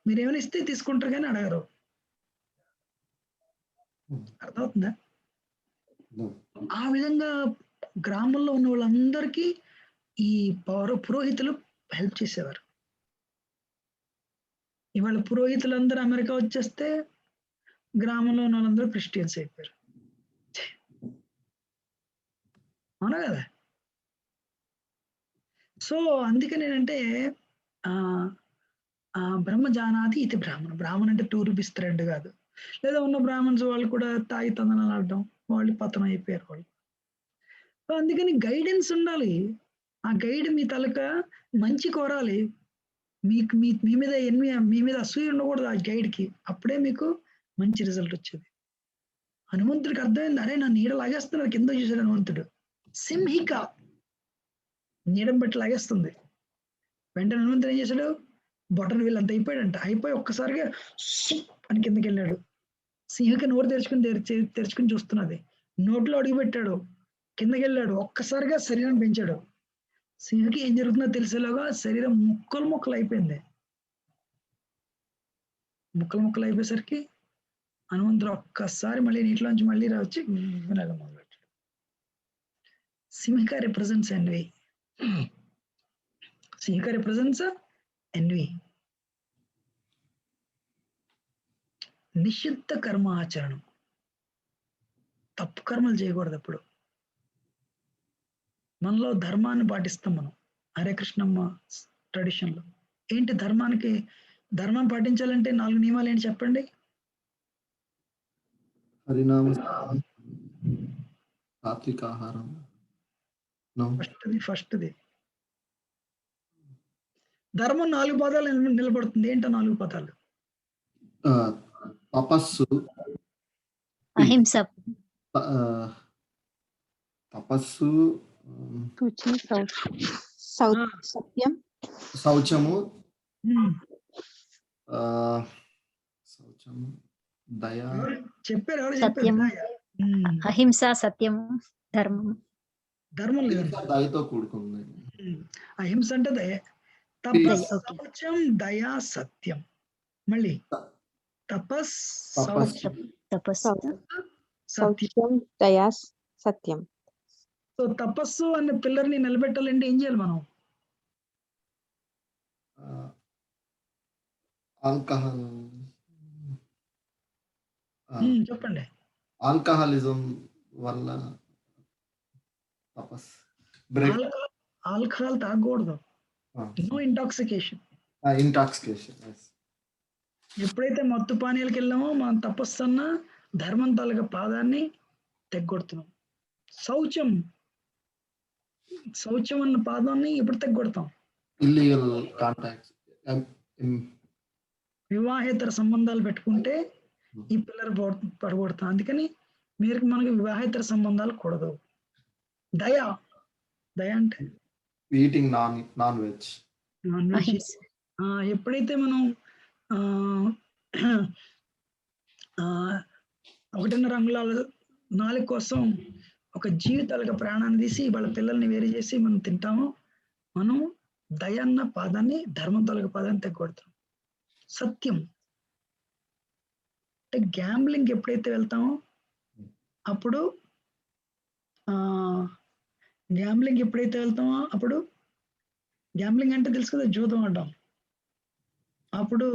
మీరు ఏమైనా ఇస్తే తీసుకుంటారు కానీ అడగరు. అర్థమవుతుందా? ఆ విధంగా గ్రామంలో ఉన్న వాళ్ళందరికీ ఈ పురోహితులు హెల్ప్ చేసేవారు. ఇవాళ పురోహితులందరూ అమెరికా వచ్చేస్తే గ్రామంలో ఉన్న వాళ్ళందరూ క్రిస్టియన్స్ అయిపోయారు. అవునా కదా? సో అందుకని ఏంటంటే బ్రహ్మ జానాది ఇది బ్రాహ్మణ అంటే 2 రూపీస్ థ్రెడ్ కాదు. లేదా ఉన్న బ్రాహ్మణ్స్ వాళ్ళు కూడా తాగి తందనాలు ఆడడం, వాళ్ళు పతనం అయిపోయారు వాళ్ళు. సో అందుకని గైడెన్స్ ఉండాలి. ఆ గైడ్ మీ తలక మంచి కోరాలి. మీకు మీ మీద మీ మీద అసూయ ఉండకూడదు ఆ గైడ్కి. అప్పుడే మీకు మంచి రిజల్ట్ వచ్చేది. హనుమంతుడికి అర్థమైంది, అరే నా నీడ లాగేస్తున్నారు, కింద చూసాడు హనుమంతుడు. సింహిక నీడం బట్టి లాగేస్తుంది. వెంటనే హనుమంతుడు ఏం చేశాడు, బొటన్ వీళ్ళు అంత అయిపోయి ఒక్కసారిగా అని కిందకి వెళ్ళాడు. సింహిక నోరు తెరుచుకుని చూస్తున్నది. నోట్లో అడుగు పెట్టాడు, కిందకి వెళ్ళాడు, ఒక్కసారిగా శరీరం పెంచాడు. సింహకి ఏం జరుగుతుందో తెలిసేలాగా శరీరం ముక్కలు అయిపోయింది. ముక్కలు అయిపోయేసరికి హనుమంతుడు ఒక్కసారి మళ్ళీ నీటిలోంచి మళ్ళీ వచ్చి మొదలెట్టాడు. Simhika represents envy. Simhika represents envy. నిషిద్ధ కర్మ ఆచరణం, తప్పు కర్మలు చేయకూడదు. అప్పుడు మనలో ధర్మాన్ని పాటిస్తాం మనం. హరే కృష్ణమ్మ ట్రెడిషన్ లో ఏంటి ధర్మం పాటించాలంటే 4 నియమాలు ఏంటి చెప్పండి? హరినామ, సాత్విక ఆహారం, ఫస్ట్ది ధర్మం 4 పదాలు నిలబడుతుంది. ఏంటో 4 పదాలు? తపస్సు, అహింస, తపస్సు, సత్యం, శౌచము, దయ. చెప్పారు ఎవరు? సత్యము, అహింస, సత్యము, ధర్మం. ధర్మం లేదు, దయతో కూడుకుంది. అహింస అంటే దయ. తపస్, ఓకే. శౌచం, దయా, సత్యం. మళ్ళీ తపస్, తపస్సు. శౌచం, తపస్సు, సత్యం. సౌఖ్యం దయా సత్యం. సో తపస్సు అనే పిల్లర్ని నిలబెట్టాలంటే ఏం చేయాలి మనం? ఆల్కహాల్ చెప్పండి. ఆల్కహాలిజం వల్ల తపస్ బ్రేక్ ఆల్కహాల్ తాగకూడదు. No intoxication. ఇంటాక్సికేషన్. ఎప్పుడైతే మత్తు పానీయాలకు వెళ్ళామో మనం తపస్సు అన్న ధర్మం తాలూకా పాదాన్ని తెగ్గొడుతున్నాం. శౌచం, శౌచం అన్న పాదాన్ని ఎప్పుడు తెగ్గొడతాం? ఇల్లీగల్ కాంటాక్ట్స్, వివాహేతర సంబంధాలు పెట్టుకుంటే ఈ పిల్లర్ పడగొడతాం. అందుకని మనకు వివాహేతర సంబంధాలు కూడదు. దయ, దయ అంటే eating non veg. Non veg. ఎప్పుడైతే మనం 1.5 అంగుళాల నాలుగు కోసం ఒక జీవితాలుగా ప్రాణాన్ని తీసి వాళ్ళ పిల్లల్ని వేరు చేసి మనం తింటామో మనం దయ అన్న పాదాన్ని, ధర్మం తాలూకా పాదాన్ని తెగ్గొడతాం. సత్యం అంటే గ్యాంబ్లింగ్ ఎప్పుడైతే వెళ్తామో అప్పుడు గ్యాంబ్లింగ్ అంటే తెలుసు కదా, జూదం ఆడడం. అప్పుడు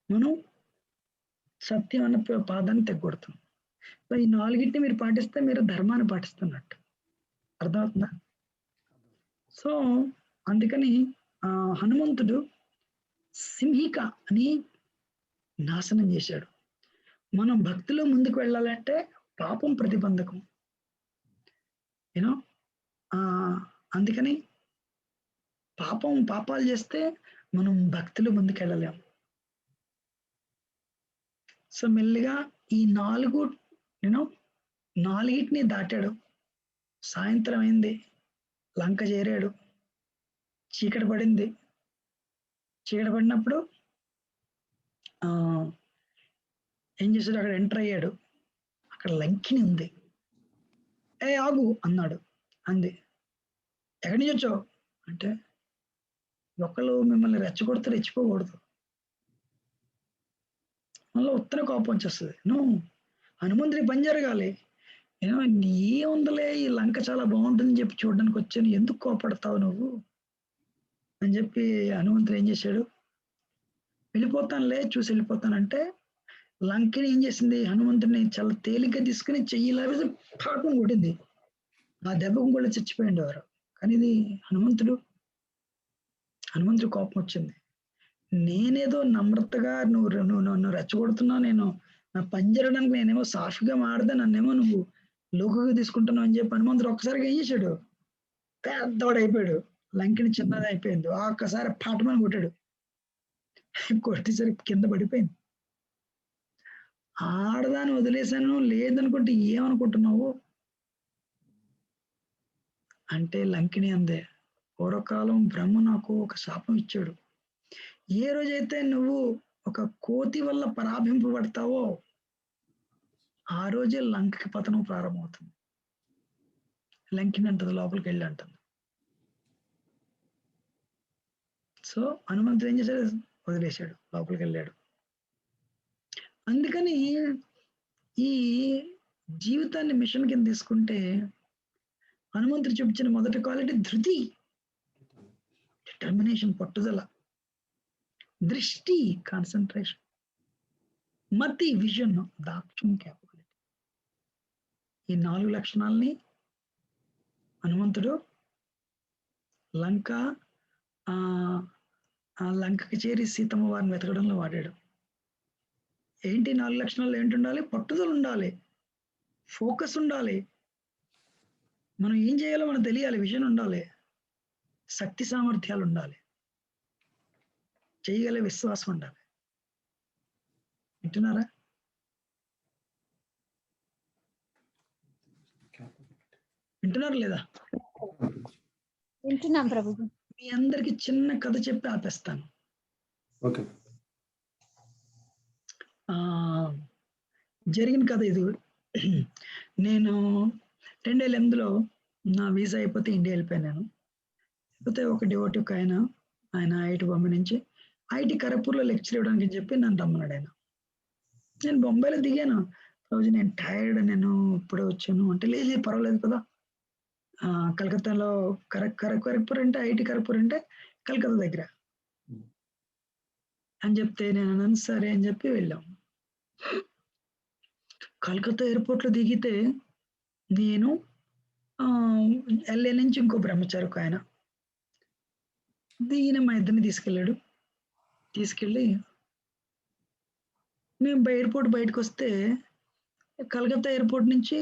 మనం సత్యం అన్న పాదాన్ని తెగ్గొడతాం. సో ఈ 4 మీరు పాటిస్తే మీరు ధర్మాన్ని పాటిస్తున్నట్టు అర్థమవుతుందా? సో అందుకని హనుమంతుడు సింహిక అని నాశనం చేశాడు. మనం భక్తిలో ముందుకు వెళ్ళాలంటే పాపం ప్రతిబంధకం. యూనో అందుకని పాపాలు చేస్తే మనం భక్తిలో ముందుకు వెళ్ళలేము. సో మెల్లిగా ఈ 4 దాటాడు. సాయంత్రం అయింది, లంక చేరాడు, చీకటి పడింది. చీకటి పడినప్పుడు ఏం చేశాడు? అక్కడ ఎంటర్ అయ్యాడు. అక్కడ లంకిని ఉంది. ఆగు అన్నాడు. అంది. ఎక్కడి నుంచి వచ్చావు అంటే, ఒకళ్ళు మిమ్మల్ని రెచ్చగొడితే రెచ్చిపోకూడదు, మళ్ళీ ఉత్తర కోపం వచ్చేస్తుంది. నువ్వు హనుమంతుడి పని జరగాలి. ఏముందలే ఈ లంక చాలా బాగుంటుందని చెప్పి చూడడానికి వచ్చాను, ఎందుకు కోపడతావు నువ్వు అని చెప్పి హనుమంతుడు ఏం చేశాడు? వెళ్ళిపోతానులే, చూసి వెళ్ళిపోతానంటే లంకిని ఏం చేసింది? హనుమంతుడిని చాలా తేలిగ్గా తీసుకుని చెయ్యిలాగా పాపం కొట్టింది. ఆ దెబ్బకు కూడా చచ్చిపోయింది వారు. కానీ ఇది హనుమంతుడు కోపం వచ్చింది. నేనేదో నమ్రతగా నువ్వు నన్ను రెచ్చగొడుతున్నావు, నేను నా పని జరగడానికి నేనేమో సాఫీగా మాడదా, నన్నేమో నువ్వు లోకుగా తీసుకుంటున్నావు అని చెప్పి హనుమంతుడు ఒక్కసారిగా ఏం చేశాడు? పెద్దవాడు అయిపోయాడు. లంకిని చిన్నది అయిపోయింది. ఒక్కసారి పాటమని కొట్టాడు. కొట్టేసరికి కింద పడిపోయింది. ఆడదాన్ని వదిలేశాను లేదనుకుంటే ఏమనుకుంటున్నావు అంటే లంకిని అందే, పూర్వకాలం బ్రహ్మ నాకు ఒక శాపం ఇచ్చాడు. ఏ రోజైతే నువ్వు ఒక కోతి వల్ల పరాభింపబడతావో ఆ రోజే లంకకి పతనం ప్రారంభమవుతుంది. లంకిని అంటది, లోపలికి వెళ్ళి అంటుంది. సో హనుమంతుడు ఏం చేశాడు? వదిలేశాడు, లోపలికి వెళ్ళాడు. అందుకని ఈ జీవితాన్ని మిషన్ కింద తీసుకుంటే హనుమంతుడు చూపించిన మొదటి క్వాలిటీ ధృతి, డిటర్మినేషన్, పట్టుదల, దృష్టి, కాన్సన్ట్రేషన్, మతి, విజన్, దాక్ష్యం, క్యాపబిలిటీ. ఈ 4 లక్షణాలని హనుమంతుడు లంకకి చేరి సీతమ్మ వారిని వెతకడంలో వాడాడు. ఏంటి 4 లక్షణాలు? ఏంటి ఉండాలి? పట్టుదల ఉండాలి, ఫోకస్ ఉండాలి, మనం ఏం చేయాలో మనకు తెలియాలి, విజన్ ఉండాలి, శక్తి సామర్థ్యాలు ఉండాలి, చేయగల విశ్వాసం ఉండాలి. వింటున్నారా? వింటున్నారు లేదా? వింటున్నాం ప్రభుజీ. మీ అందరికి చిన్న కథ చెప్పి ఆపేస్తాను. ఓకే. జరిగిన కథ ఇది. నేను 2008లో నా వీసా అయిపోతే ఇండియా వెళ్ళిపోయాను నేను. అయితే ఒక డివోటీ ఒక ఆయన ఐఐటి బొంబాయి నుంచి ఐఐటి ఖరగ్పూర్లో లెక్చర్ ఇవ్వడానికి చెప్పి నన్ను రమ్మన్నాడు ఆయన. నేను బొంబాయిలో దిగాను. రోజు నేను టైర్డ్, నేను ఇప్పుడే వచ్చాను అంటే, లేదు లేదు పర్వాలేదు కదా, కలకత్తాలో ఖరగ్పూర్ అంటే ఐఐటి ఖరగ్పూర్ అంటే కలకత్తా దగ్గర అని చెప్తే నేను అన్నాను సరే అని చెప్పి వెళ్ళాం. కలకత్తా ఎయిర్పోర్ట్ లో దిగితే నేను ఎల్ఏ నుంచి ఇంకో బ్రహ్మచారి ఒక ఆయన దిగిన మా ఇద్దరిని తీసుకెళ్ళి మేము ఎయిర్పోర్ట్ బయటకు వస్తే కలకత్తా ఎయిర్పోర్ట్ నుంచి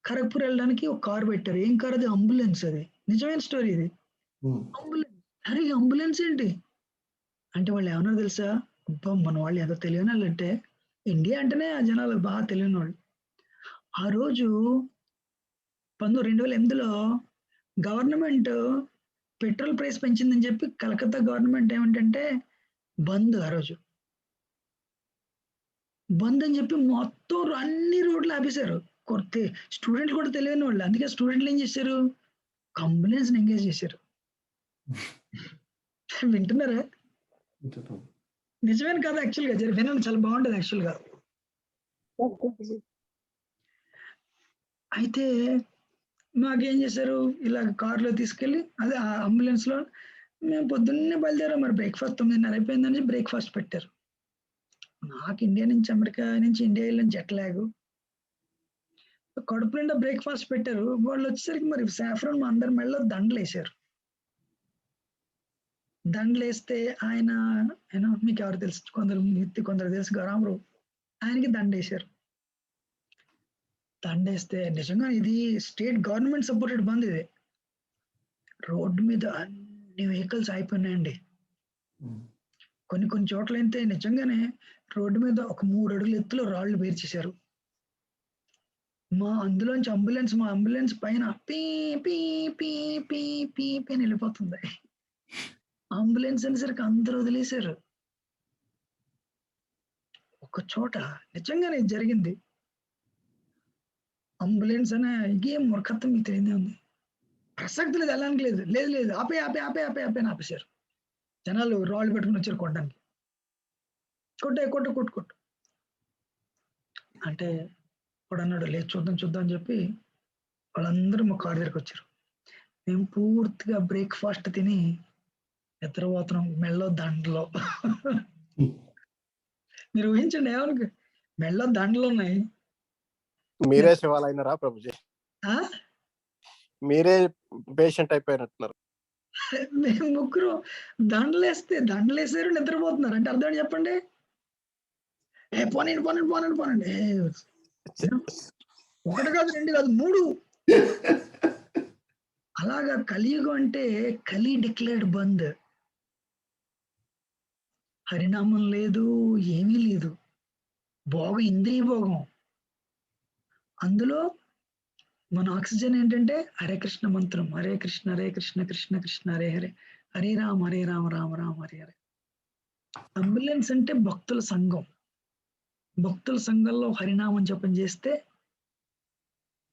ఖరగ్పూర్ వెళ్ళడానికి ఒక కార్ పెట్టారు. ఏం కార్ అది? అంబులెన్స్. అది నిజమైన స్టోరీ. ఇది అంబులెన్స్. అరే అంబులెన్స్ ఏంటి అంటే వాళ్ళు ఏమన్నా తెలుసా, అబ్బా మన వాళ్ళు ఎంత తెలియని వాళ్ళు అంటే, ఇండియా అంటేనే ఆ జనాలు బాగా తెలియని వాళ్ళు. ఆ రోజు 2008లో గవర్నమెంట్ పెట్రోల్ ప్రైస్ పెంచిందని చెప్పి కలకత్తా గవర్నమెంట్ ఏమిటంటే బంద్. ఆ రోజు బంద్ అని చెప్పి మొత్తం అన్ని రోడ్లు ఆపేశారు. కొత్త స్టూడెంట్లు కూడా తెలియని వాళ్ళు. అందుకే స్టూడెంట్లు ఏం చేశారు, అంబులెన్స్ ఎంగేజ్ చేశారు. వింటున్నారా? నిజమైన కాదు యాక్చువల్గా, వినండి, చాలా బాగుంటది యాక్చువల్గా. అయితే మాకేం చేశారు, ఇలా కార్లో తీసుకెళ్ళి అదే ఆ అంబులెన్స్ లో మేము పొద్దున్నే బయలుదేరాం. మరి బ్రేక్ఫాస్ట్ 9:30 అయిపోయిందని బ్రేక్ఫాస్ట్ పెట్టారు. నాకు ఇండియా నుంచి అమెరికా నుంచి ఇండియా వెళ్ళిన జెట్ లాగ్, కడుపు నిండా బ్రేక్ఫాస్ట్ పెట్టారు. వాళ్ళు వచ్చేసరికి మరి సాఫ్రాన్ మా అందరి మెళ్ళలో దండలు వేసారు. దండలు వేస్తే ఆయన మీకు ఎవరు తెలుసు, కొందరు తెలుసు, గౌరామరావు, ఆయనకి దండ వేశారు. దండేస్తే నిజంగా ఇది స్టేట్ గవర్నమెంట్ సపోర్టెడ్ బంద్. ఇది రోడ్డు మీద అన్ని వెహికల్స్ అయిపోయినాయండి. కొన్ని చోట్ల అయితే నిజంగానే రోడ్డు మీద ఒక 3 అడుగుల ఎత్తులో రాళ్లు పేర్చేశారు. మా అంబులెన్స్ పైన P P P P P P అని వెళ్ళిపోతుంది. అంబులెన్స్ అనేసరికి అందరూ వదిలేశారు. ఒక చోట నిజంగానే జరిగింది. అంబులెన్స్ అనే ఇంకేం మూర్ఖత్వం మీకు తెలియదే ఉంది. ప్రసక్తి లేదు, వెళ్ళడానికి లేదు, లేదు లేదు ఆపే ఆపే ఆపే ఆపే ఆపే అని ఆపేశారు. జనాలు రాళ్ళు పెట్టుకుని వచ్చారు కొట్టడానికి. కొట్టు అంటే వాడు అన్నాడు, లేదు చూద్దాం అని చెప్పి వాళ్ళందరూ మా కారు దగ్గరికి వచ్చారు. మేము పూర్తిగా బ్రేక్ఫాస్ట్ తిని నిద్రపోతున్నాం మెళ్ళో దండలో. మీరు ఊహించండి, ఏమనుకు మెళ్ళో దండలు ఉన్నాయి. మీరే శివాలైనరా ప్రభుజీ? మీరే పేషెంట్ అయిపోయినట్టున్నారు. మేము ముగ్గురు దండలేసారు, నిద్రపోతున్నారు. అంటే అర్థం చెప్పండి. పోనండి ఒకటి కాదు, 2 కాదు, 3. అలాగా కలియుగం అంటే కలి డిక్లేర్డ్ బంద్. హరినామం లేదు, ఏమీ లేదు. భోగం ఇంద్రియ భోగం. అందులో మన ఆక్సిజన్ ఏంటంటే హరే కృష్ణ మంత్రం, హరే కృష్ణ కృష్ణ కృష్ణ హరే హరే, హరే రామ రామ రామ హరే హరే. అంబులెన్స్ అంటే భక్తుల సంఘం. భక్తుల సంఘంలో హరినామం జపం చేస్తే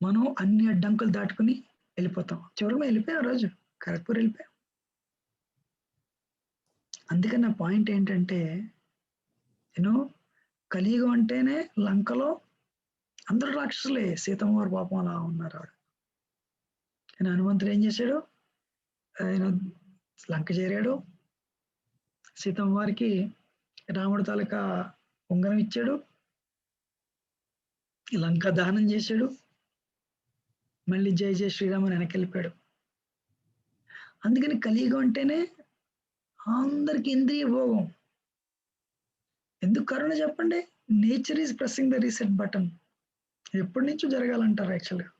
మనం అన్ని అడ్డంకులు దాటుకుని వెళ్ళిపోతాం. చివరికి వెళ్ళిపోయాం, ఆ రోజు ఖరగ్పూర్ వెళ్ళిపోయాం. అందుకని నా పాయింట్ ఏంటంటే, కలియుగం అంటేనే లంకలో అందరూ రాక్షసులే. సీతమ్మ వారు పాపం అలా ఉన్నారు. ఆవిడ కానీ హనుమంతుడు ఏం చేశాడు, ఆయన లంక చేరాడు. సీతమ్మ వారికి రాముడు తాలూకా ఉంగరం ఇచ్చాడు, లంక దహనం చేశాడు, మళ్ళీ జై జై శ్రీరామని వెనక్కి వెళ్ళిపోయాడు. అందుకని కలియుగం అంటేనే అందరికి ఇంద్రియ భోగం. ఎందుకు కరుణ చెప్పండి? Nature is pressing the reset button. ఎప్పటి నుంచో జరగాలంటారు యాక్చువల్గా.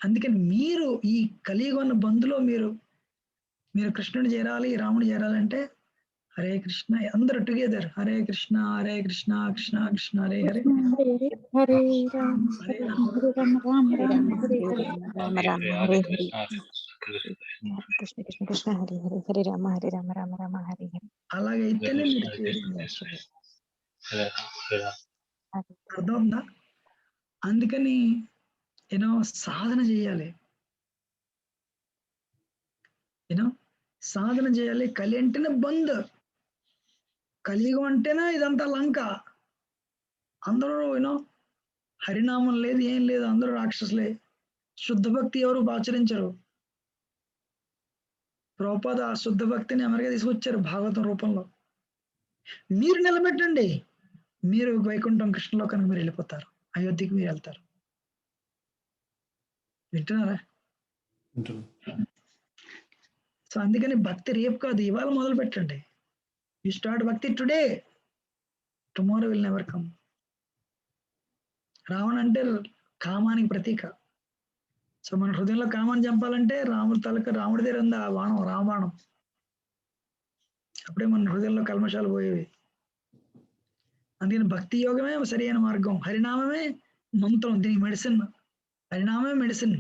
అందుకని మీరు ఈ కలియుగం బంధులో మీరు కృష్ణుడు చేరాలి, రాముడు చేరాలంటే హరే కృష్ణ, అందరూ టుగెదర్ హరే కృష్ణ కృష్ణ కృష్ణ హరే హరే, హరే రామ హరే రామ హరే హరే, కృష్ణ కృష్ణ కృష్ణ హరే హరే, హరే రామ రామ హరే హరే. అలాగైతేనే మీరు అర్థమవుతుందా? అందుకని యూనో సాధన చేయాలి, యూనో సాధన చేయాలి. కలి అంటేనే బంద్, కలియుగం అంటేనే ఇదంతా లంక. అందరూ యూనో హరినామం లేదు, ఏం లేదు, అందరూ రాక్షసులే. శుద్ధ భక్తి ఎవరు ఆచరించరు. ప్రభుపాద ఆ శుద్ధ భక్తిని అమెరికా తీసుకొచ్చారు భాగవతం రూపంలో. మీరు నిలబెట్టండి, మీరు వైకుంఠం కృష్ణలోకానికి మీరు వెళ్ళిపోతారు, అయోధ్యకి మీరు వెళ్తారు. వింటున్నారా? సో అందుకని భక్తి రేపు కాదు, ఇవాళ మొదలు పెట్టండి. యూ స్టార్ట్ భక్తి today, tomorrow will never come. Ravana అంటే కామానికి ప్రతీక. సో మన హృదయంలో కామాన్ని చంపాలంటే రాముడి దగ్గర ఉంది ఆ బాణం, రామబాణం. అప్పుడే మన హృదయంలో కల్మషాలు పోయేవి. అందుకని భక్తి యోగమే సరైన మార్గం, హరినామమే మంత్రం, దీనికి మెడిసిన్. హరినామమే మెడిసిన్.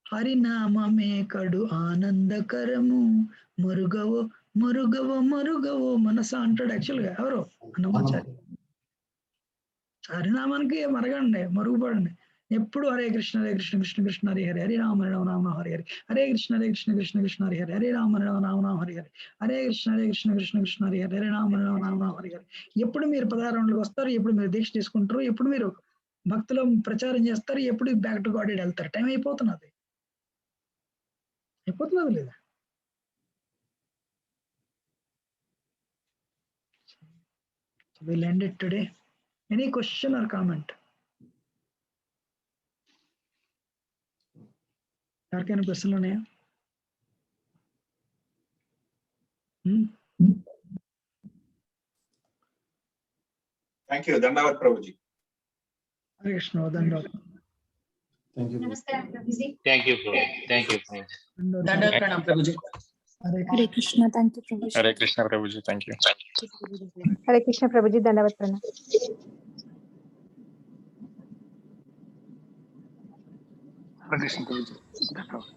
హరినామమే కడు ఆనందకరము, మరుగవో మరుగవో మరుగవో మనస అంటాడు యాక్చువల్గా ఎవరు, అన్నమాచారి. హరినామానికి మరగండి, మరుగుపడండి. ఎప్పుడు హరే కృష్ణ కృష్ణ కృష్ణ హరి హరి, హరే రామ రామ హరి హరి, హరే కృష్ణ కృష్ణ కృష్ణ హరి హరి, హరే రామ రామ హరి హరి, హరే కృష్ణ కృష్ణ కృష్ణ హరి హరి, హరే రామ రామ హరి హరి. ఎప్పుడు మీరు 16 రౌండ్లకు వస్తారు, ఎప్పుడు మీరు దీక్ష తీసుకుంటారు, ఎప్పుడు మీరు భక్తులు ప్రచారం చేస్తారు, ఎప్పుడు బ్యాక్ టు గాడ్ వెళ్తారు. టైం అయిపోతున్నది లేదా? We'll end it today. Any question or comment? ఎవరికైనా ప్రశ్నలు ఉన్నాయా? Thank you. ధన్యవాదాలు ప్రభుజీ. హరే కృష్ణ. ధన్యవాదాలు. నమస్కారం ప్రభుజీ. థ్యాంక్ యూ ప్రభు. థ్యాంక్ యూ ప్రభు. దండవత్ ప్రణామం ప్రభుజీ. Hare Krishna. Thank you Prabhuji. Hare Krishna Prabhuji. Thank you. Hare Krishna Prabhuji. దండవత్ ప్రణామం. హరే కృష్ణ ప్రభుజీ. ధన్యవాదాలు.